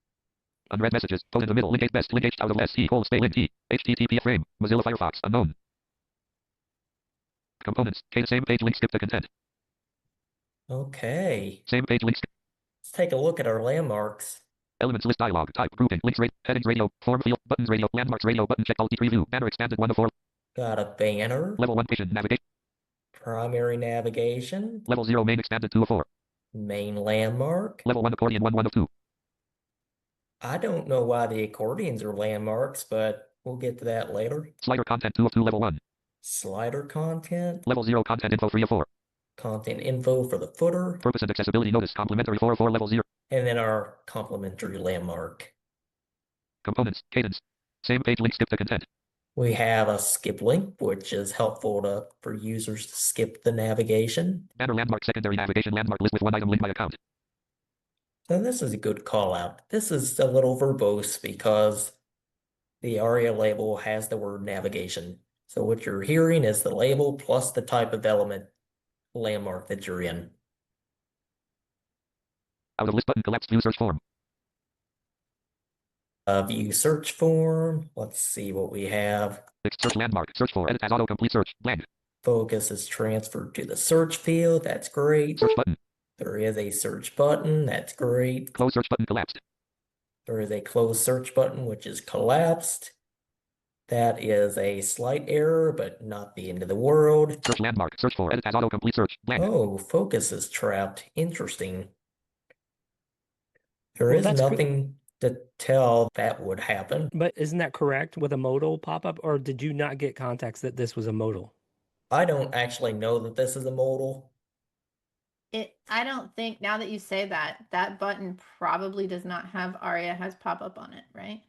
Unread messages. Code in the middle. Link H best. Link H out of S. E. Stay link E. HTTP frame. Mozilla Firefox. Unknown. Components. K. Same page link skip to content. Okay, Same page link skip. let's take a look at our landmarks. Elements list dialog. Type. Grouping. Links rate. Headings radio. Form field. Buttons radio. Landmarks radio. Button check. Alt T preview. Banner expanded 1 of 4. Got a banner, Level 1 patient navigation. primary navigation, Level 0 main expanded 2 of 4. main landmark. Level 1 accordion 1 of 2. I don't know why the accordions are landmarks, but we'll get to that later. Slider content 2 of 2 level 1. Slider content, Level 0 content info 3 of 4. content info for the footer, Purpose and accessibility notice. Complementary 4 of 4 level 0. and then our complementary landmark. Components. Cadence. Same page link skip to content. We have a skip link, which is helpful for users to skip the navigation. Banner landmark secondary navigation landmark list with 1 item link by account. So this is a good call out. This is a little verbose because the ARIA label has the word navigation. So what you're hearing is the label plus the type of element landmark that you're in. Out of list button collapsed view search form. View search form. Let's see what we have. Fixed search landmark. Search for edit as autocomplete search. Blank. Focus is transferred to the search field. That's great. Search button. There is a search button. That's great. Close search button collapsed. There is a close search button, which is collapsed. That is a slight error, but not the end of the world. Search landmark. Search for edit as autocomplete search. Blank. Oh, focus is trapped. Interesting. There Well, is that's nothing to tell that would happen. But isn't that correct with a modal pop-up, or did you not get context that this was a modal? I don't actually know that this is a modal. I don't think, now that you say that, that button probably does not have ARIA has pop-up on it, right?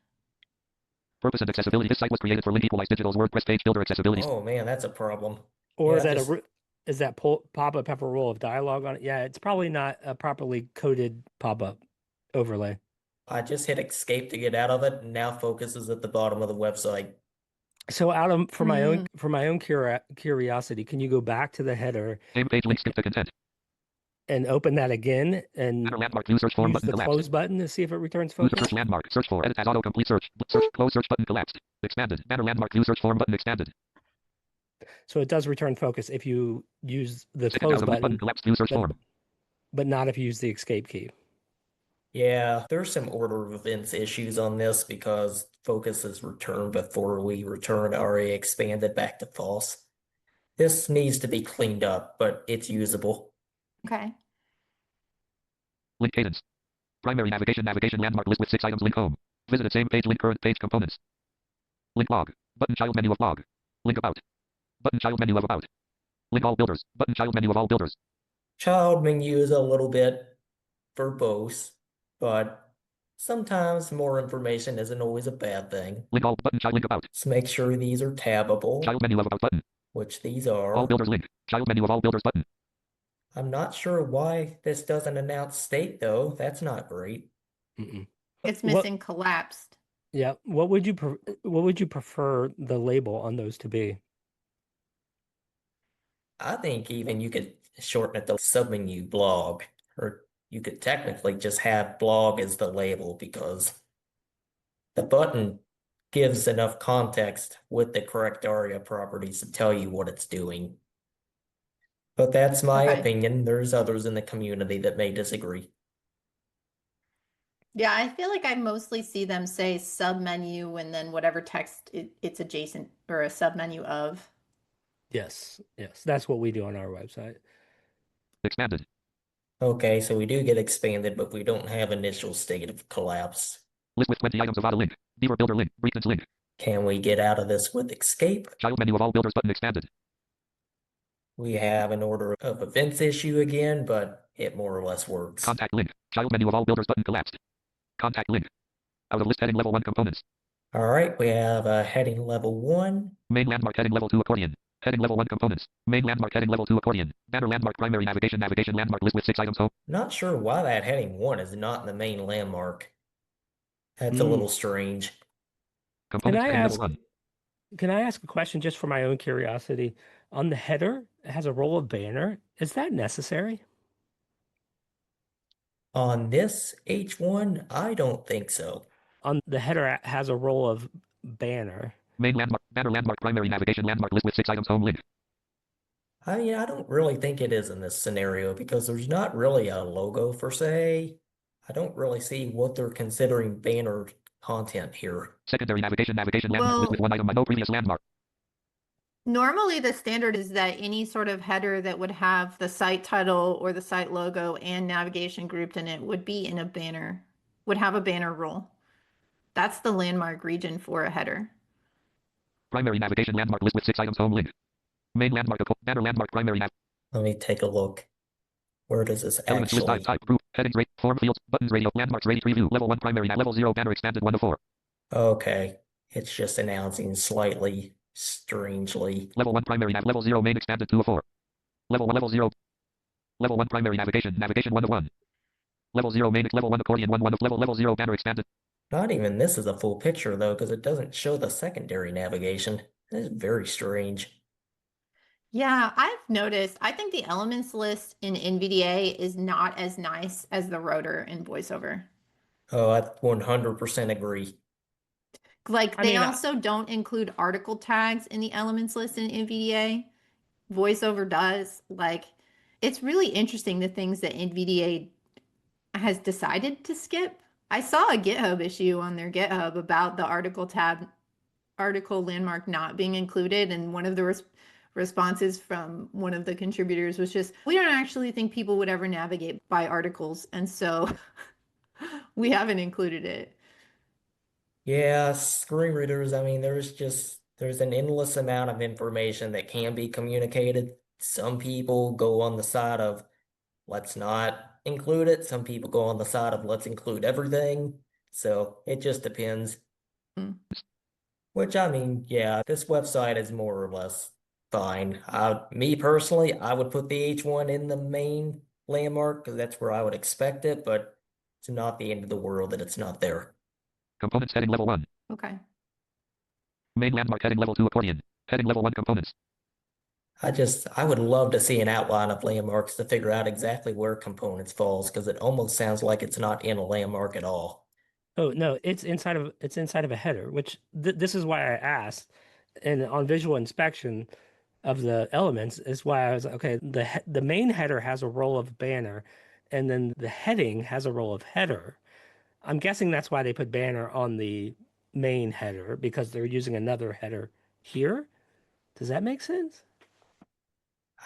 Purpose and accessibility. This site was created for Link Equalize Digital's WordPress page builder accessibility. Oh man, that's a problem. Or Yeah, is that just- is that pop-up have a row of dialogue on it? Yeah, it's probably not a properly coded pop-up overlay. I just hit escape to get out of it, and now focus is at the bottom of the website. So for my own curiosity, can you go back to the header Same page link skip to content. and open that again and Banner landmark view search form use button the collapsed. close button to see if it returns View focus? search landmark. Search for edit as autocomplete search. Search close search button collapsed. Expanded. Banner landmark view search form button expanded. So it does return focus if you use the Second close out of list button button, collapsed view search but, form. but not if you use the escape key. Yeah, there's some order of events issues on this because focus is returned before we return array expanded back to false. This needs to be cleaned up, but it's usable. Okay. Link cadence. Primary navigation landmark list with 6 items. Link home. Visited same page. Link current page components. Link blog. Button child menu of blog. Link about. Button child menu of about. Link all builders. Button child menu of all builders. Child menu is a little bit verbose, but sometimes more information isn't always a bad thing. Link all button child link about. Let's make sure these are tabbable, Child menu of about button. which these are. All builders link. Child menu of all builders button. I'm not sure why this doesn't announce state though. That's not great. Mm-mm. It's What- missing collapsed. Yeah. What would you prefer the label on those to be? I think even you could shorten it to submenu blog, or you could technically just have blog as the label because the button gives enough context with the correct ARIA properties to tell you what it's doing. But that's my Okay. opinion. There's others in the community that may disagree. Yeah, I feel like I mostly see them say submenu and then whatever text it's adjacent or a submenu of. Yes. That's what we do on our website. Expanded. Okay, so we do get expanded, but we don't have initial state of collapse. List with 20 items of auto link. Beaver builder link. Breakdance link. Can we get out of this with escape? Child menu of all builders button expanded. We have an order of events issue again, but it more or less works. Contact link. Child menu of all builders button collapsed. Contact link. Out of list heading level 1 components. All right, we have a heading level 1. Main landmark heading level 2 accordion. Heading level 1 components. Main landmark heading level 2 accordion. Banner landmark primary navigation landmark list with 6 items home. Not sure why that heading 1 is not in the main landmark. That's a Hmm. little strange. Components I heading level ask- 1. Can I ask a question just for my own curiosity? On the header, it has a role of banner. Is that necessary? On this H1, I don't think so. On the header has a role of banner. Main landmark. Banner landmark primary navigation landmark list with 6 items home link. I mean, I don't really think it is in this scenario because there's not really a logo per se. I don't really see what they're considering banner content here. Secondary navigation landmark list with 1 item. No previous landmark. Normally, the standard is that any sort of header that would have the site title or the site logo and navigation grouped in it would be in a banner, would have a banner role. That's the landmark region for a header. Primary navigation landmark list with 6 items home link. Main landmark banner landmark primary nav. Let me take a look. Where does this Elements list actually? type group headings rate form fields buttons radio landmarks rate preview level 1 primary nav level 0 banner expanded 1 to 4. Okay, it's just announcing slightly strangely. Level 1 primary nav level 0 main expanded 2 of 4. Level 1 level 0. Level 1 primary navigation 1 of 1. Level 0 main level 1 accordion 1 of level 0 banner expanded. Not even this is a full picture though, because it doesn't show the secondary navigation. That is very strange. Yeah, I've noticed. I think the elements list in NVDA is not as nice as the rotor in VoiceOver. Oh, I 100% agree. Like I they mean, also don't include article tags in the elements list in NVDA. VoiceOver does. Like it's really interesting the things that NVDA has decided to skip. I saw a GitHub issue on their GitHub about the article landmark not being included, and one of the responses from one of the contributors was just, we don't actually think people would ever navigate by articles, and so we haven't included it. Yeah, screen readers, I mean, there's an endless amount of information that can be communicated. Some people go on the side of let's not include it. Some people go on the side of let's include everything. So it just depends. Mm. Which I mean, yeah, this website is more or less fine. Me personally, I would put the H1 in the main landmark because that's where I would expect it, but it's not the end of the world that it's not there. Components heading level 1. Okay. Main landmark heading level 2 accordion. Heading level 1 components. I would love to see an outline of landmarks to figure out exactly where components falls because it almost sounds like it's not in a landmark at all. Oh no, it's inside of a header, which this is why I asked. And on visual inspection of the elements is why I was okay. The main header has a role of banner, and then the heading has a role of header. I'm guessing that's why they put banner on the main header because they're using another header here. Does that make sense?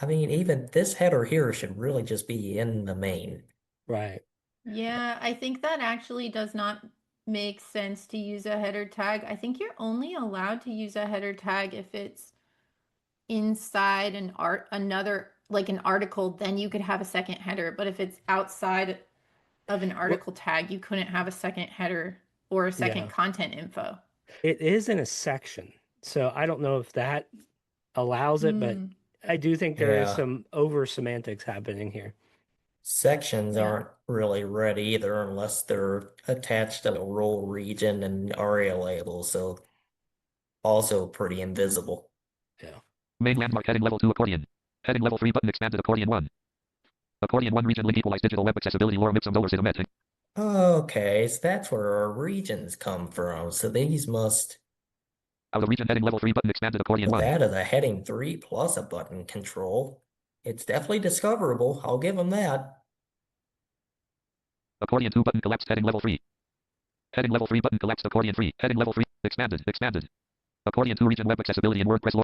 I mean, even this header here should really just be in the main. Right. Yeah, I think that actually does not make sense to use a header tag. I think you're only allowed to use a header tag if it's inside another like an article, then you could have a second header. But if it's outside of an article tag, you couldn't have a second header or a second Yeah. content info. It is in a section. So I don't know if that allows it, but I do think there is Yeah. some over semantics happening here. Sections Yeah. aren't really read either unless they're attached to a role region and ARIA label, so also pretty invisible. Yeah. Main landmark heading level 2 accordion. Heading level 3 button expanded accordion 1. Accordion 1 region link equalize digital web accessibility lorem ipsum dolor sit omet. Okay, so that's where our regions come from. So these must. Out of region heading level 3 button expanded accordion 1. That is a heading 3 plus a button control. It's definitely discoverable. I'll give them that. Accordion 2 button collapsed heading level 3. Heading level 3 button collapsed accordion 3. Heading level 3 expanded. Accordion 2 region web accessibility and WordPress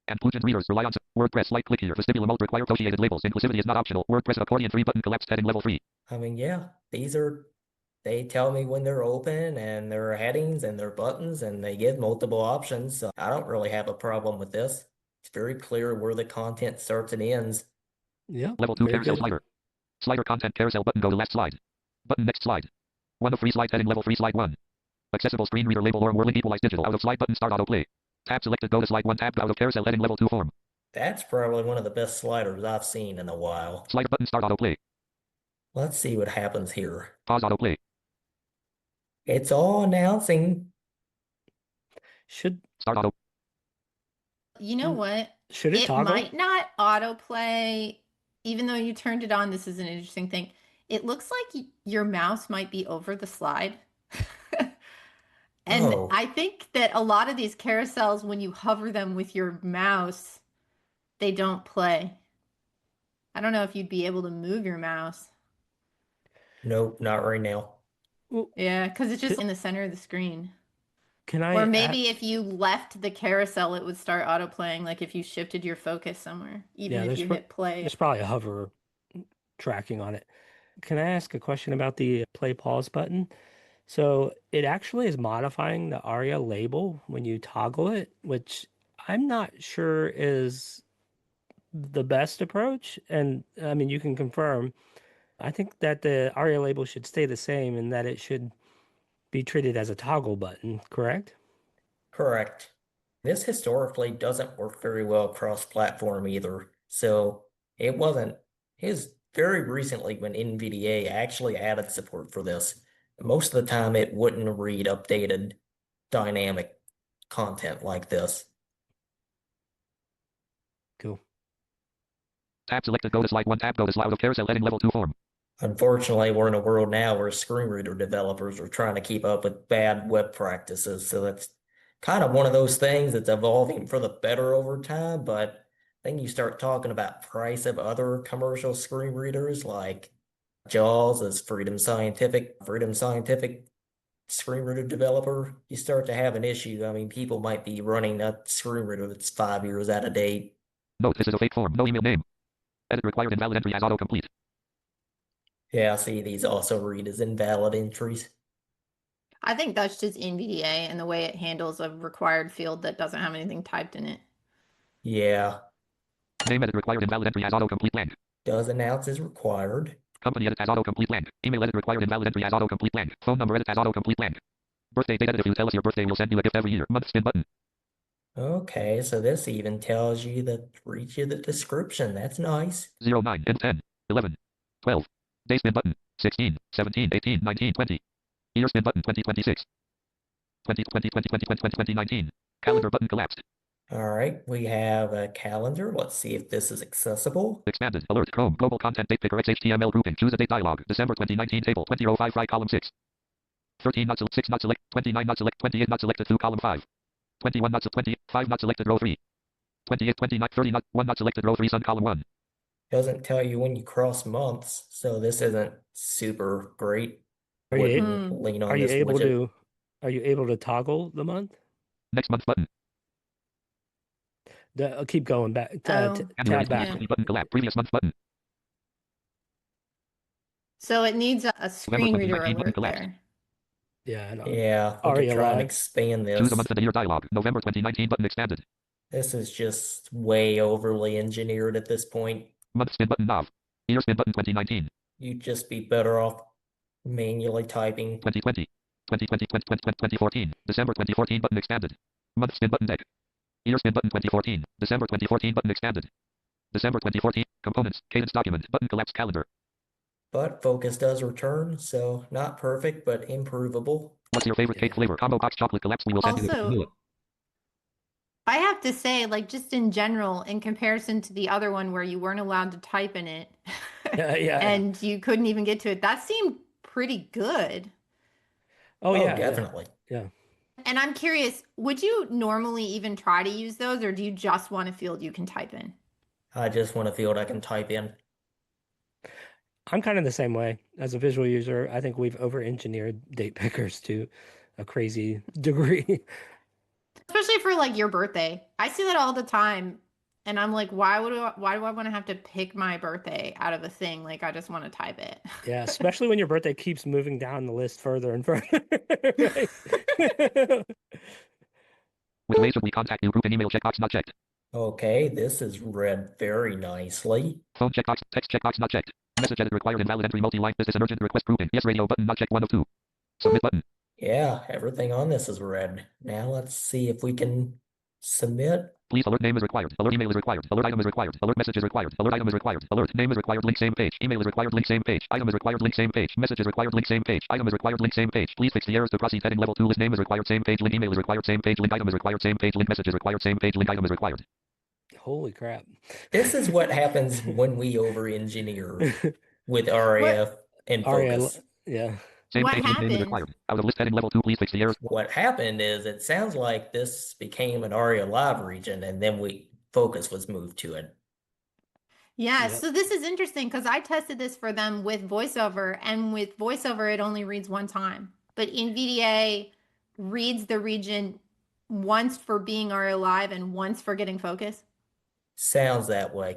and plugin readers rely on WordPress. Like click here. Vestibular mode require associated labels. Inclusivity is not optional. WordPress accordion 3 button collapsed heading level 3. I mean, yeah, they tell me when they're open and their headings and their buttons and they give multiple options. So I don't really have a problem with this. It's very clear where the content starts and ends. Yeah. Level 2 very carousel good. slider. Slider content carousel button go to last slide. Button next slide. 1 of 3 slides heading level 3 slide 1. Accessible screen reader label or link equalize digital out of slide button start autoplay. Tab selected go to slide 1 tab out of carousel heading level 2 form. That's probably one of the best sliders I've seen in a while. Slider button start autoplay. Let's see what happens here. Pause autoplay. It's all announcing. Should Start auto. You know what? should it It toggle? might not autoplay, even though you turned it on. This is an interesting thing. It looks like your mouse might be over the slide. And Oh. I think that a lot of these carousels, when you hover them with your mouse, they don't play. I don't know if you'd be able to move your mouse. Nope, not right now. Well, Yeah, because it's just in the center of the screen. can I Or maybe if you left the carousel, it would start autoplaying, like if you shifted your focus somewhere, even Yeah, if there's you pro- hit play. there's probably a hover tracking on it. Can I ask a question about the play pause button? So it actually is modifying the ARIA label when you toggle it, which I'm not sure is the best approach. And I mean, you can confirm. I think that the ARIA label should stay the same and that it should be treated as a toggle button, correct? Correct. This historically doesn't work very well cross-platform either. So it was very recently when NVDA actually added support for this. Most of the time it wouldn't read updated dynamic content like this. Cool. Tab selected go to slide 1 tab go to slide out of carousel heading level 2 form. Unfortunately, we're in a world now where screen reader developers are trying to keep up with bad web practices. So that's kind of one of those things that's evolving for the better over time. But then you start talking about price of other commercial screen readers like JAWS as Freedom Scientific screen reader developer, you start to have an issue. I mean, people might be running a screen reader that's 5 years out of date. Note this is a fake form. No email name. Edit required invalid entry as autocomplete. Yeah, see, these also read as invalid entries. I think that's just NVDA and the way it handles a required field that doesn't have anything typed in it. Yeah, Name edit required invalid entry as autocomplete blank. does announce is required. Company edit as autocomplete blank. Email edit required invalid entry as autocomplete blank. Phone number edit as autocomplete blank. Birthday date edit if you tell us your birthday we'll send you a gift every year. Month spin button. Okay, so this even tells you reads you the description. That's nice. 09 and 10 11 12. Day spin button. 16 17 18 19 20. Year spin button 2026. 2019. Calendar button collapsed. All right, we have a calendar. Let's see if this is accessible. Expanded. Alert. Chrome. Global content date picker XHTML grouping. Choose a date dialog. December 2019 table. 2005 right column 6. 13 not select 6 not select. 29 not select. 28 not selected 2 column 5. 21 not 25 not selected row 3. 28 29 30 not 1 not selected row 3 sun column 1. Doesn't tell you when you cross months, so this isn't super great. Are you wouldn't lean on this widget. are you able to toggle the month? Next month button. Keep going back. Oh, January Tab back. 2020 button. Collapse. Previous month button. so it needs a screen reader 2019 button. alert Collapsed. there. Yeah, I know. Yeah, we Aria could try and Live. expand Choose a this. month and a year dialog. November 2019 button expanded. This is just way overly engineered at this point. Month spin button nav. Year spin button 2019. You'd just be better off manually typing. 2020. 2020, 2014. December 2014 button expanded. Month spin button deck. Year spin button 2014. December 2014 button expanded. December 2014. Components. Cadence document. Button collapsed calendar. But focus does return, so not perfect, but improvable. What's your favorite cake flavor? Combo box chocolate collapse. We will send you the vanilla. Also, I have to say, like, just in general, in comparison to the other one where you weren't allowed to type in it Yeah. and you couldn't even get to it, that seemed pretty good. Oh, yeah. Definitely. Yeah. And I'm curious, would you normally even try to use those, or do you just want a field you can type in? I just want a field I can type in. I'm kind of the same way. As a visual user, I think we've over-engineered date pickers to a crazy degree. Especially for like your birthday. I see that all the time. And I'm like, why do I want to have to pick my birthday out of a thing? Like, I just want to type it. Yeah, especially when your birthday keeps moving down the list further and further. Which way should we contact you? Group and email checkbox not checked. Okay, this is read very nicely. Phone checkbox. Text checkbox not checked. Message edit required invalid entry multi-line. This is an urgent request grouping. Yes radio button not checked 1 of 2. Submit button. Yeah, everything on this is read. Now let's see if we can submit. Please alert name is required. Alert email is required. Alert item is required. Alert message is required. Alert item is required. Alert name is required. Link same page. Email is required. Link same page. Item is required. Link same page. Message is required. Link same page. Item is required. Link same page. Please fix the errors to proceed. Heading level 2. List name is required. Same page. Link email is required. Same page. Link item is required. Same page. Link message is required. Same page. Link item is required. Holy crap. This is what happens when we over-engineer with Aria and Focus. Yeah. Same What page. Link name is happened? required. Out of list heading level 2. Please fix the errors. What happened is it sounds like this became an Aria Live region and then Focus was moved to it. Yeah, Yep. so this is interesting because I tested this for them with VoiceOver, and with VoiceOver, it only reads one time. But NVDA reads the region once for being Aria Live and once for getting focus. Sounds that way.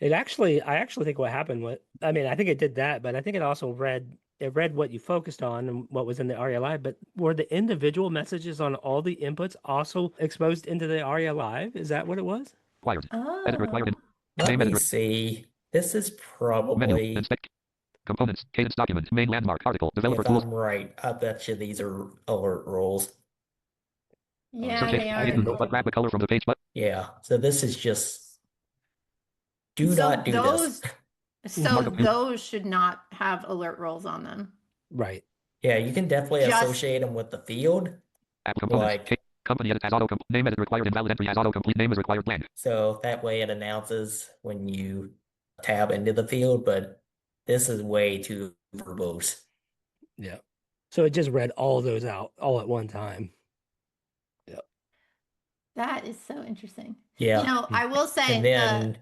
I actually think what happened I think it did that, but I think it also read what you focused on and what was in the ARIA Live, but were the individual messages on all the inputs also exposed into the ARIA Live? Is that what it was? Required. Edit required. Oh. Let Name me editor. see. This is Menu. probably, Inspect. Components. Cadence document. Main landmark. Article. Developer if tools. I'm right, I bet you these are alert roles. Yeah, Search they it. are. Hidden, but grab the color from the page. But Yeah, so this is just, do So not do this. So Markup. those should not have alert roles on them. Right. Yeah, you can definitely Just- associate them with the field. app components. Like- Company edit as auto. Name edit required. Invalid entry as autocomplete. Name is required blank. So that way it announces when you tab into the field, but this is way too verbose. Yeah. So it just read all those out all at one time. That is so interesting. Yeah. You know, I will say And then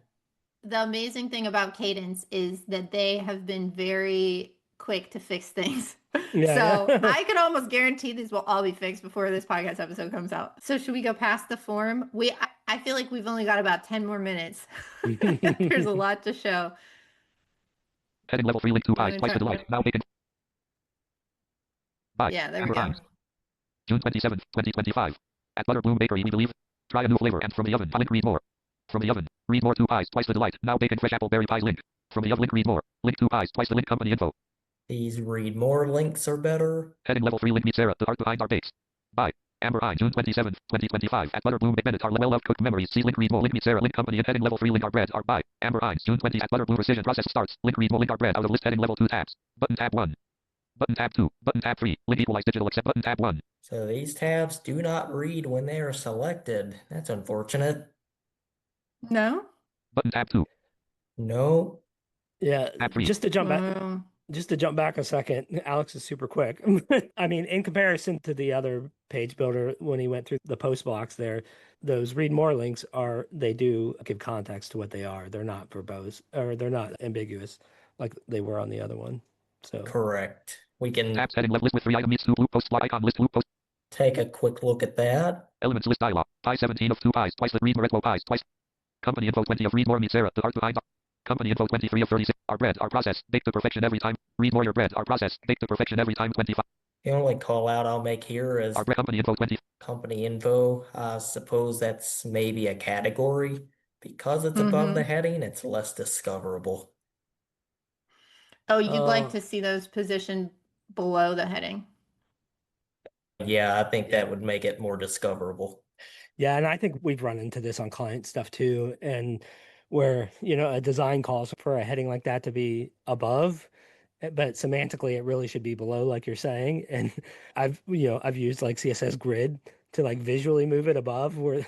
the amazing thing about Cadence is that they have been very quick to fix things. Yeah. So I could almost guarantee these will all be fixed before this podcast episode comes out. So should we go past the form? I feel like we've only got about 10 more minutes. There's a lot to show. Heading level 3 link 2 I'm eyes. gonna Twice the try- delight. Now vacant. Bye. Yeah, there we Amber go. Hines. June 27th, 2025. At Butterbloom Bakery, we believe. Try a new flavor and from the oven. Link read more. From the oven. Read more 2 pies. Twice the delight. Now bacon fresh apple berry pies link. From the oven. Link read more. Link 2 pies. Twice the link company info. these read more links are better. Heading level 3 link meet Sarah. The art behind our bakes. Bye. Amber Hines. June 27th, 2025. At Butterbloom Bake Minute. Our well loved cooked memories. See link read more. Link meet Sarah. Link company and heading level 3 link our bread. Our bye. Amber Hines. June 20 at Butterbloom precision process starts. Link read more. Link our bread. Out of list heading level 2 tabs. Button tab 1. Button tab 2. Button tab 3. Link equalize digital accept. Button tab 1. So these tabs do not read when they are selected. That's unfortunate. No? Button tab 2. No. Yeah. Tab 3. Just to jump back a second, Alex is super quick. I mean, in comparison to the other page builder, when he went through the post box there, those read more links they do give context to what they are. They're not verbose or they're not ambiguous like they were on the other one. So Correct. We can Tabs heading left list with 3 item meets 2 blue posts fly icon list blue post. take a quick look at that. Elements list dialog. Pi 17 of 2 pies. Twice the read more equal pies. Twice. Company info 20 of read more meet Sarah. The art behind. Company info 23 of 36. Our bread, our process. Baked to perfection every time. Read more your bread, our process. Baked to perfection every time. 25. The only call out I'll make here is Our bread company info 20. company info. I suppose that's maybe a category. Because it's above the heading, it's less discoverable. Oh, you'd like Oh. to see those positioned below the heading. Yeah, I think that would make it more discoverable. Yeah, and I think we've run into this on client stuff too, and where, a design calls for a heading like that to be above, but semantically it really should be below, like you're saying. And I've used like CSS grid to like visually move it above where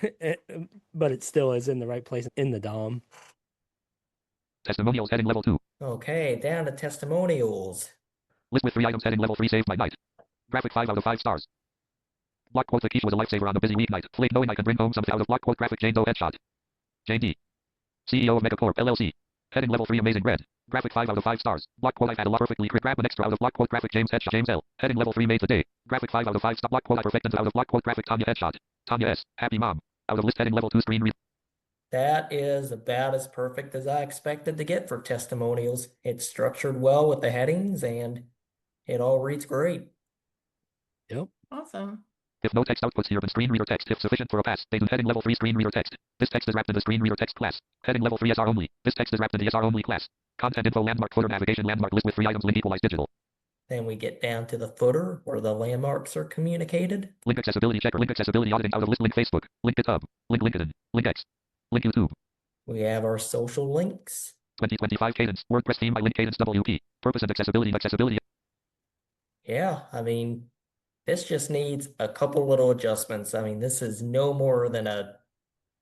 but it still is in the right place in the DOM. Testimonials heading level 2. Okay, down to testimonials. List with 3 items heading level 3 saved by night. Graphic 5 out of 5 stars. Block quote Lakeisha was a lifesaver on a busy weeknight. Flake knowing I can bring home something out of block quote graphic Jane Doe headshot. Jane D. CEO of Megacorp LLC. Heading level 3 amazing red. Graphic 5 out of 5 stars. Block quote I've had a lot perfectly grab an extra out of block quote graphic James headshot James L. Heading level 3 made today. Graphic 5 out of 5 stop block quote I perfect out of block quote graphic Tanya headshot. Tanya S. Happy mom. Out of list heading level 2 screen read. That is about as perfect as I expected to get for testimonials. It's structured well with the headings and it all reads great. Yep. Awesome. If no text outputs here then screen reader text if sufficient for a pass. They do heading level 3 screen reader text. This text is wrapped in the screen reader text class. Heading level 3 SR only. This text is wrapped in the SR only class. Content info landmark footer navigation landmark list with 3 items link Equalize digital. Then we get down to the footer where the landmarks are communicated. Link accessibility checker. Link accessibility auditing out of list. Link Facebook. Link GitHub. Link LinkedIn. Link X. Link YouTube. We have our social links. 2025 Cadence. WordPress theme by Link Cadence WP. Purpose and accessibility. Accessibility. Yeah, I mean, this just needs a couple little adjustments. I mean, this is no more than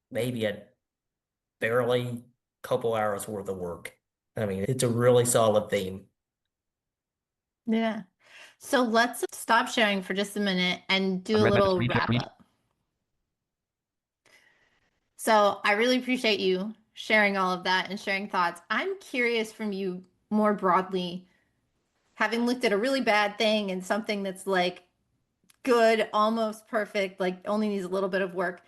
maybe a barely couple hours worth of work. I mean, it's a really solid theme. Yeah. So let's stop sharing for just a minute and do a Unread little message, wrap up. So I really appreciate you sharing all of that and sharing thoughts. I'm curious from you more broadly, having looked at a really bad thing and something that's like good, almost perfect, like only needs a little bit of work.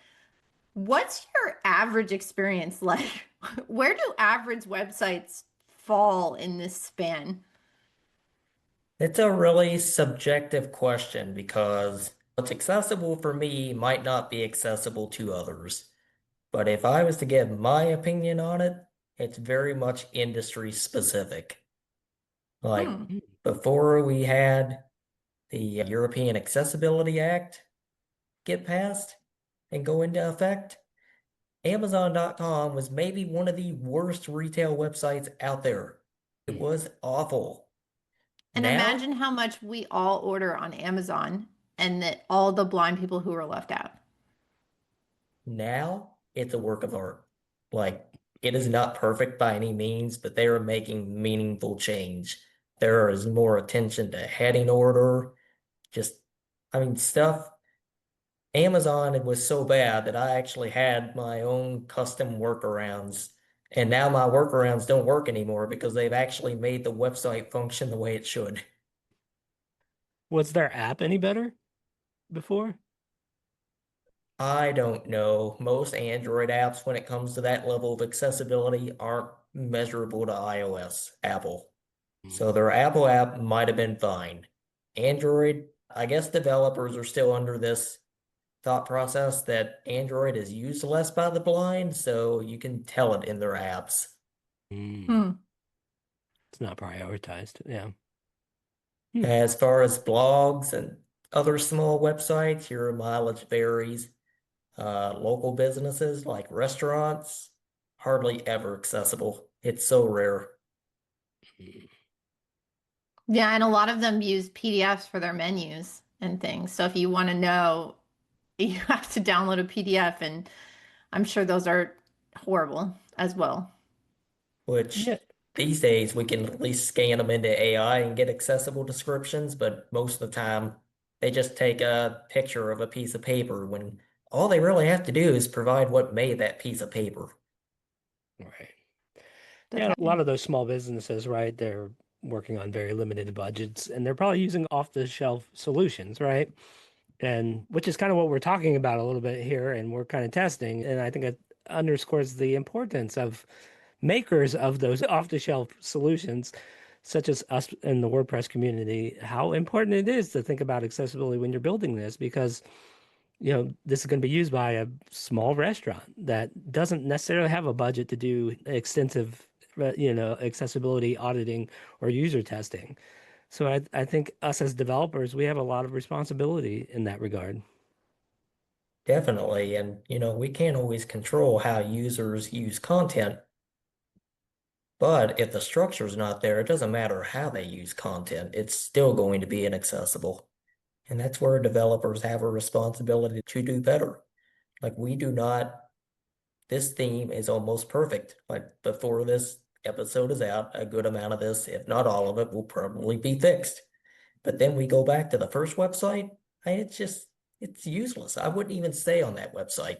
What's your average experience like? Where do average websites fall in this span? It's a really subjective question because what's accessible for me might not be accessible to others. But if I was to give my opinion on it, it's very much industry specific. Like before we had the European Accessibility Act get passed and go into effect, Amazon.com was maybe one of the worst retail websites out there. It was awful. And Now, imagine how much we all order on Amazon and that all the blind people who are left out. now it's a work of art. Like, it is not perfect by any means, but they are making meaningful change. There is more attention to heading order, stuff. Amazon, it was so bad that I actually had my own custom workarounds. And now my workarounds don't work anymore because they've actually made the website function the way it should. Was their app any better before? I don't know. Most Android apps, when it comes to that level of accessibility, aren't measurable to iOS, Apple. So their Apple app might have been fine. Android, I guess developers are still under this thought process that Android is used less by the blind, so you can tell it in their apps. It's not prioritized. Yeah. As far as blogs and other small websites, your mileage varies. Local businesses like restaurants, hardly ever accessible. It's so rare. Yeah, and a lot of them use PDFs for their menus and things. So if you want to know, you have to download a PDF, and I'm sure those are horrible as well. Which these days we can at least scan them into AI and get accessible descriptions, but most of the time they just take a picture of a piece of paper when all they really have to do is provide what made that piece of paper. Right. Yeah, a lot of those small businesses, right? They're working on very limited budgets, and they're probably using off-the-shelf solutions, right? And which is kind of what we're talking about a little bit here, and we're kind of testing. And I think it underscores the importance of makers of those off-the-shelf solutions, such as us in the WordPress community, how important it is to think about accessibility when you're building this, because this is going to be used by a small restaurant that doesn't necessarily have a budget to do extensive, accessibility auditing or user testing. So I think us as developers, we have a lot of responsibility in that regard. Definitely. And, we can't always control how users use content. But if the structure's not there, it doesn't matter how they use content, it's still going to be inaccessible. And that's where developers have a responsibility to do better. Like this theme is almost perfect. Like before this episode is out, a good amount of this, if not all of it, will probably be fixed. But then we go back to the first website, and it's useless. I wouldn't even stay on that website.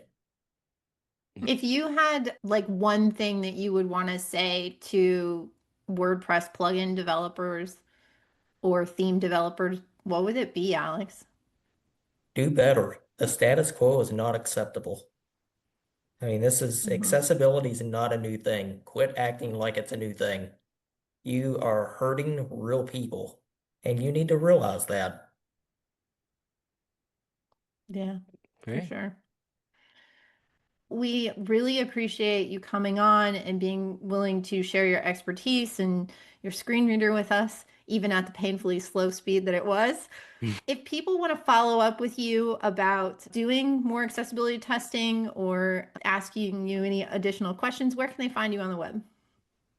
If you had like one thing that you would want to say to WordPress plugin developers or theme developers, what would it be, Alex? Do better. The status quo is not acceptable. I mean, accessibility is not a new thing. Quit acting like it's a new thing. You are hurting real people, and you need to realize that. Yeah, for Great. sure. We really appreciate you coming on and being willing to share your expertise and your screen reader with us, even at the painfully slow speed that it was. If people want to follow up with you about doing more accessibility testing or asking you any additional questions, where can they find you on the web?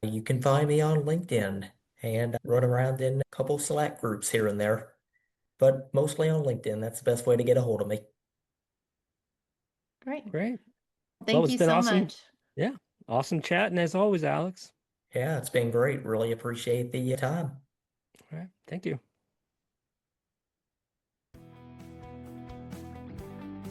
You can find me on LinkedIn and run around in a couple Slack groups here and there, but mostly on LinkedIn. That's the best way to get a hold of me. Great. Great. Thank it's you been so awesome. much. Yeah. Awesome chatting as always, Alex. Yeah, it's been great. Really appreciate the time. All right. Thank you.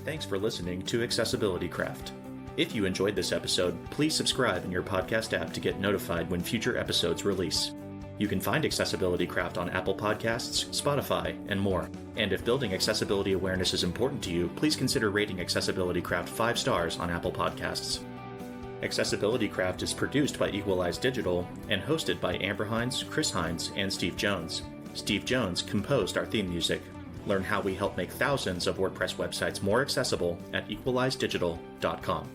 Thanks for listening to Accessibility Craft. If you enjoyed this episode, please subscribe in your podcast app to get notified when future episodes release. You can find Accessibility Craft on Apple Podcasts, Spotify, and more. And if building accessibility awareness is important to you, please consider rating Accessibility Craft 5 stars on Apple Podcasts. Accessibility Craft is produced by Equalize Digital and hosted by Amber Hines, Chris Hines, and Steve Jones. Steve Jones composed our theme music. Learn how we help make thousands of WordPress websites more accessible at equalizedigital.com.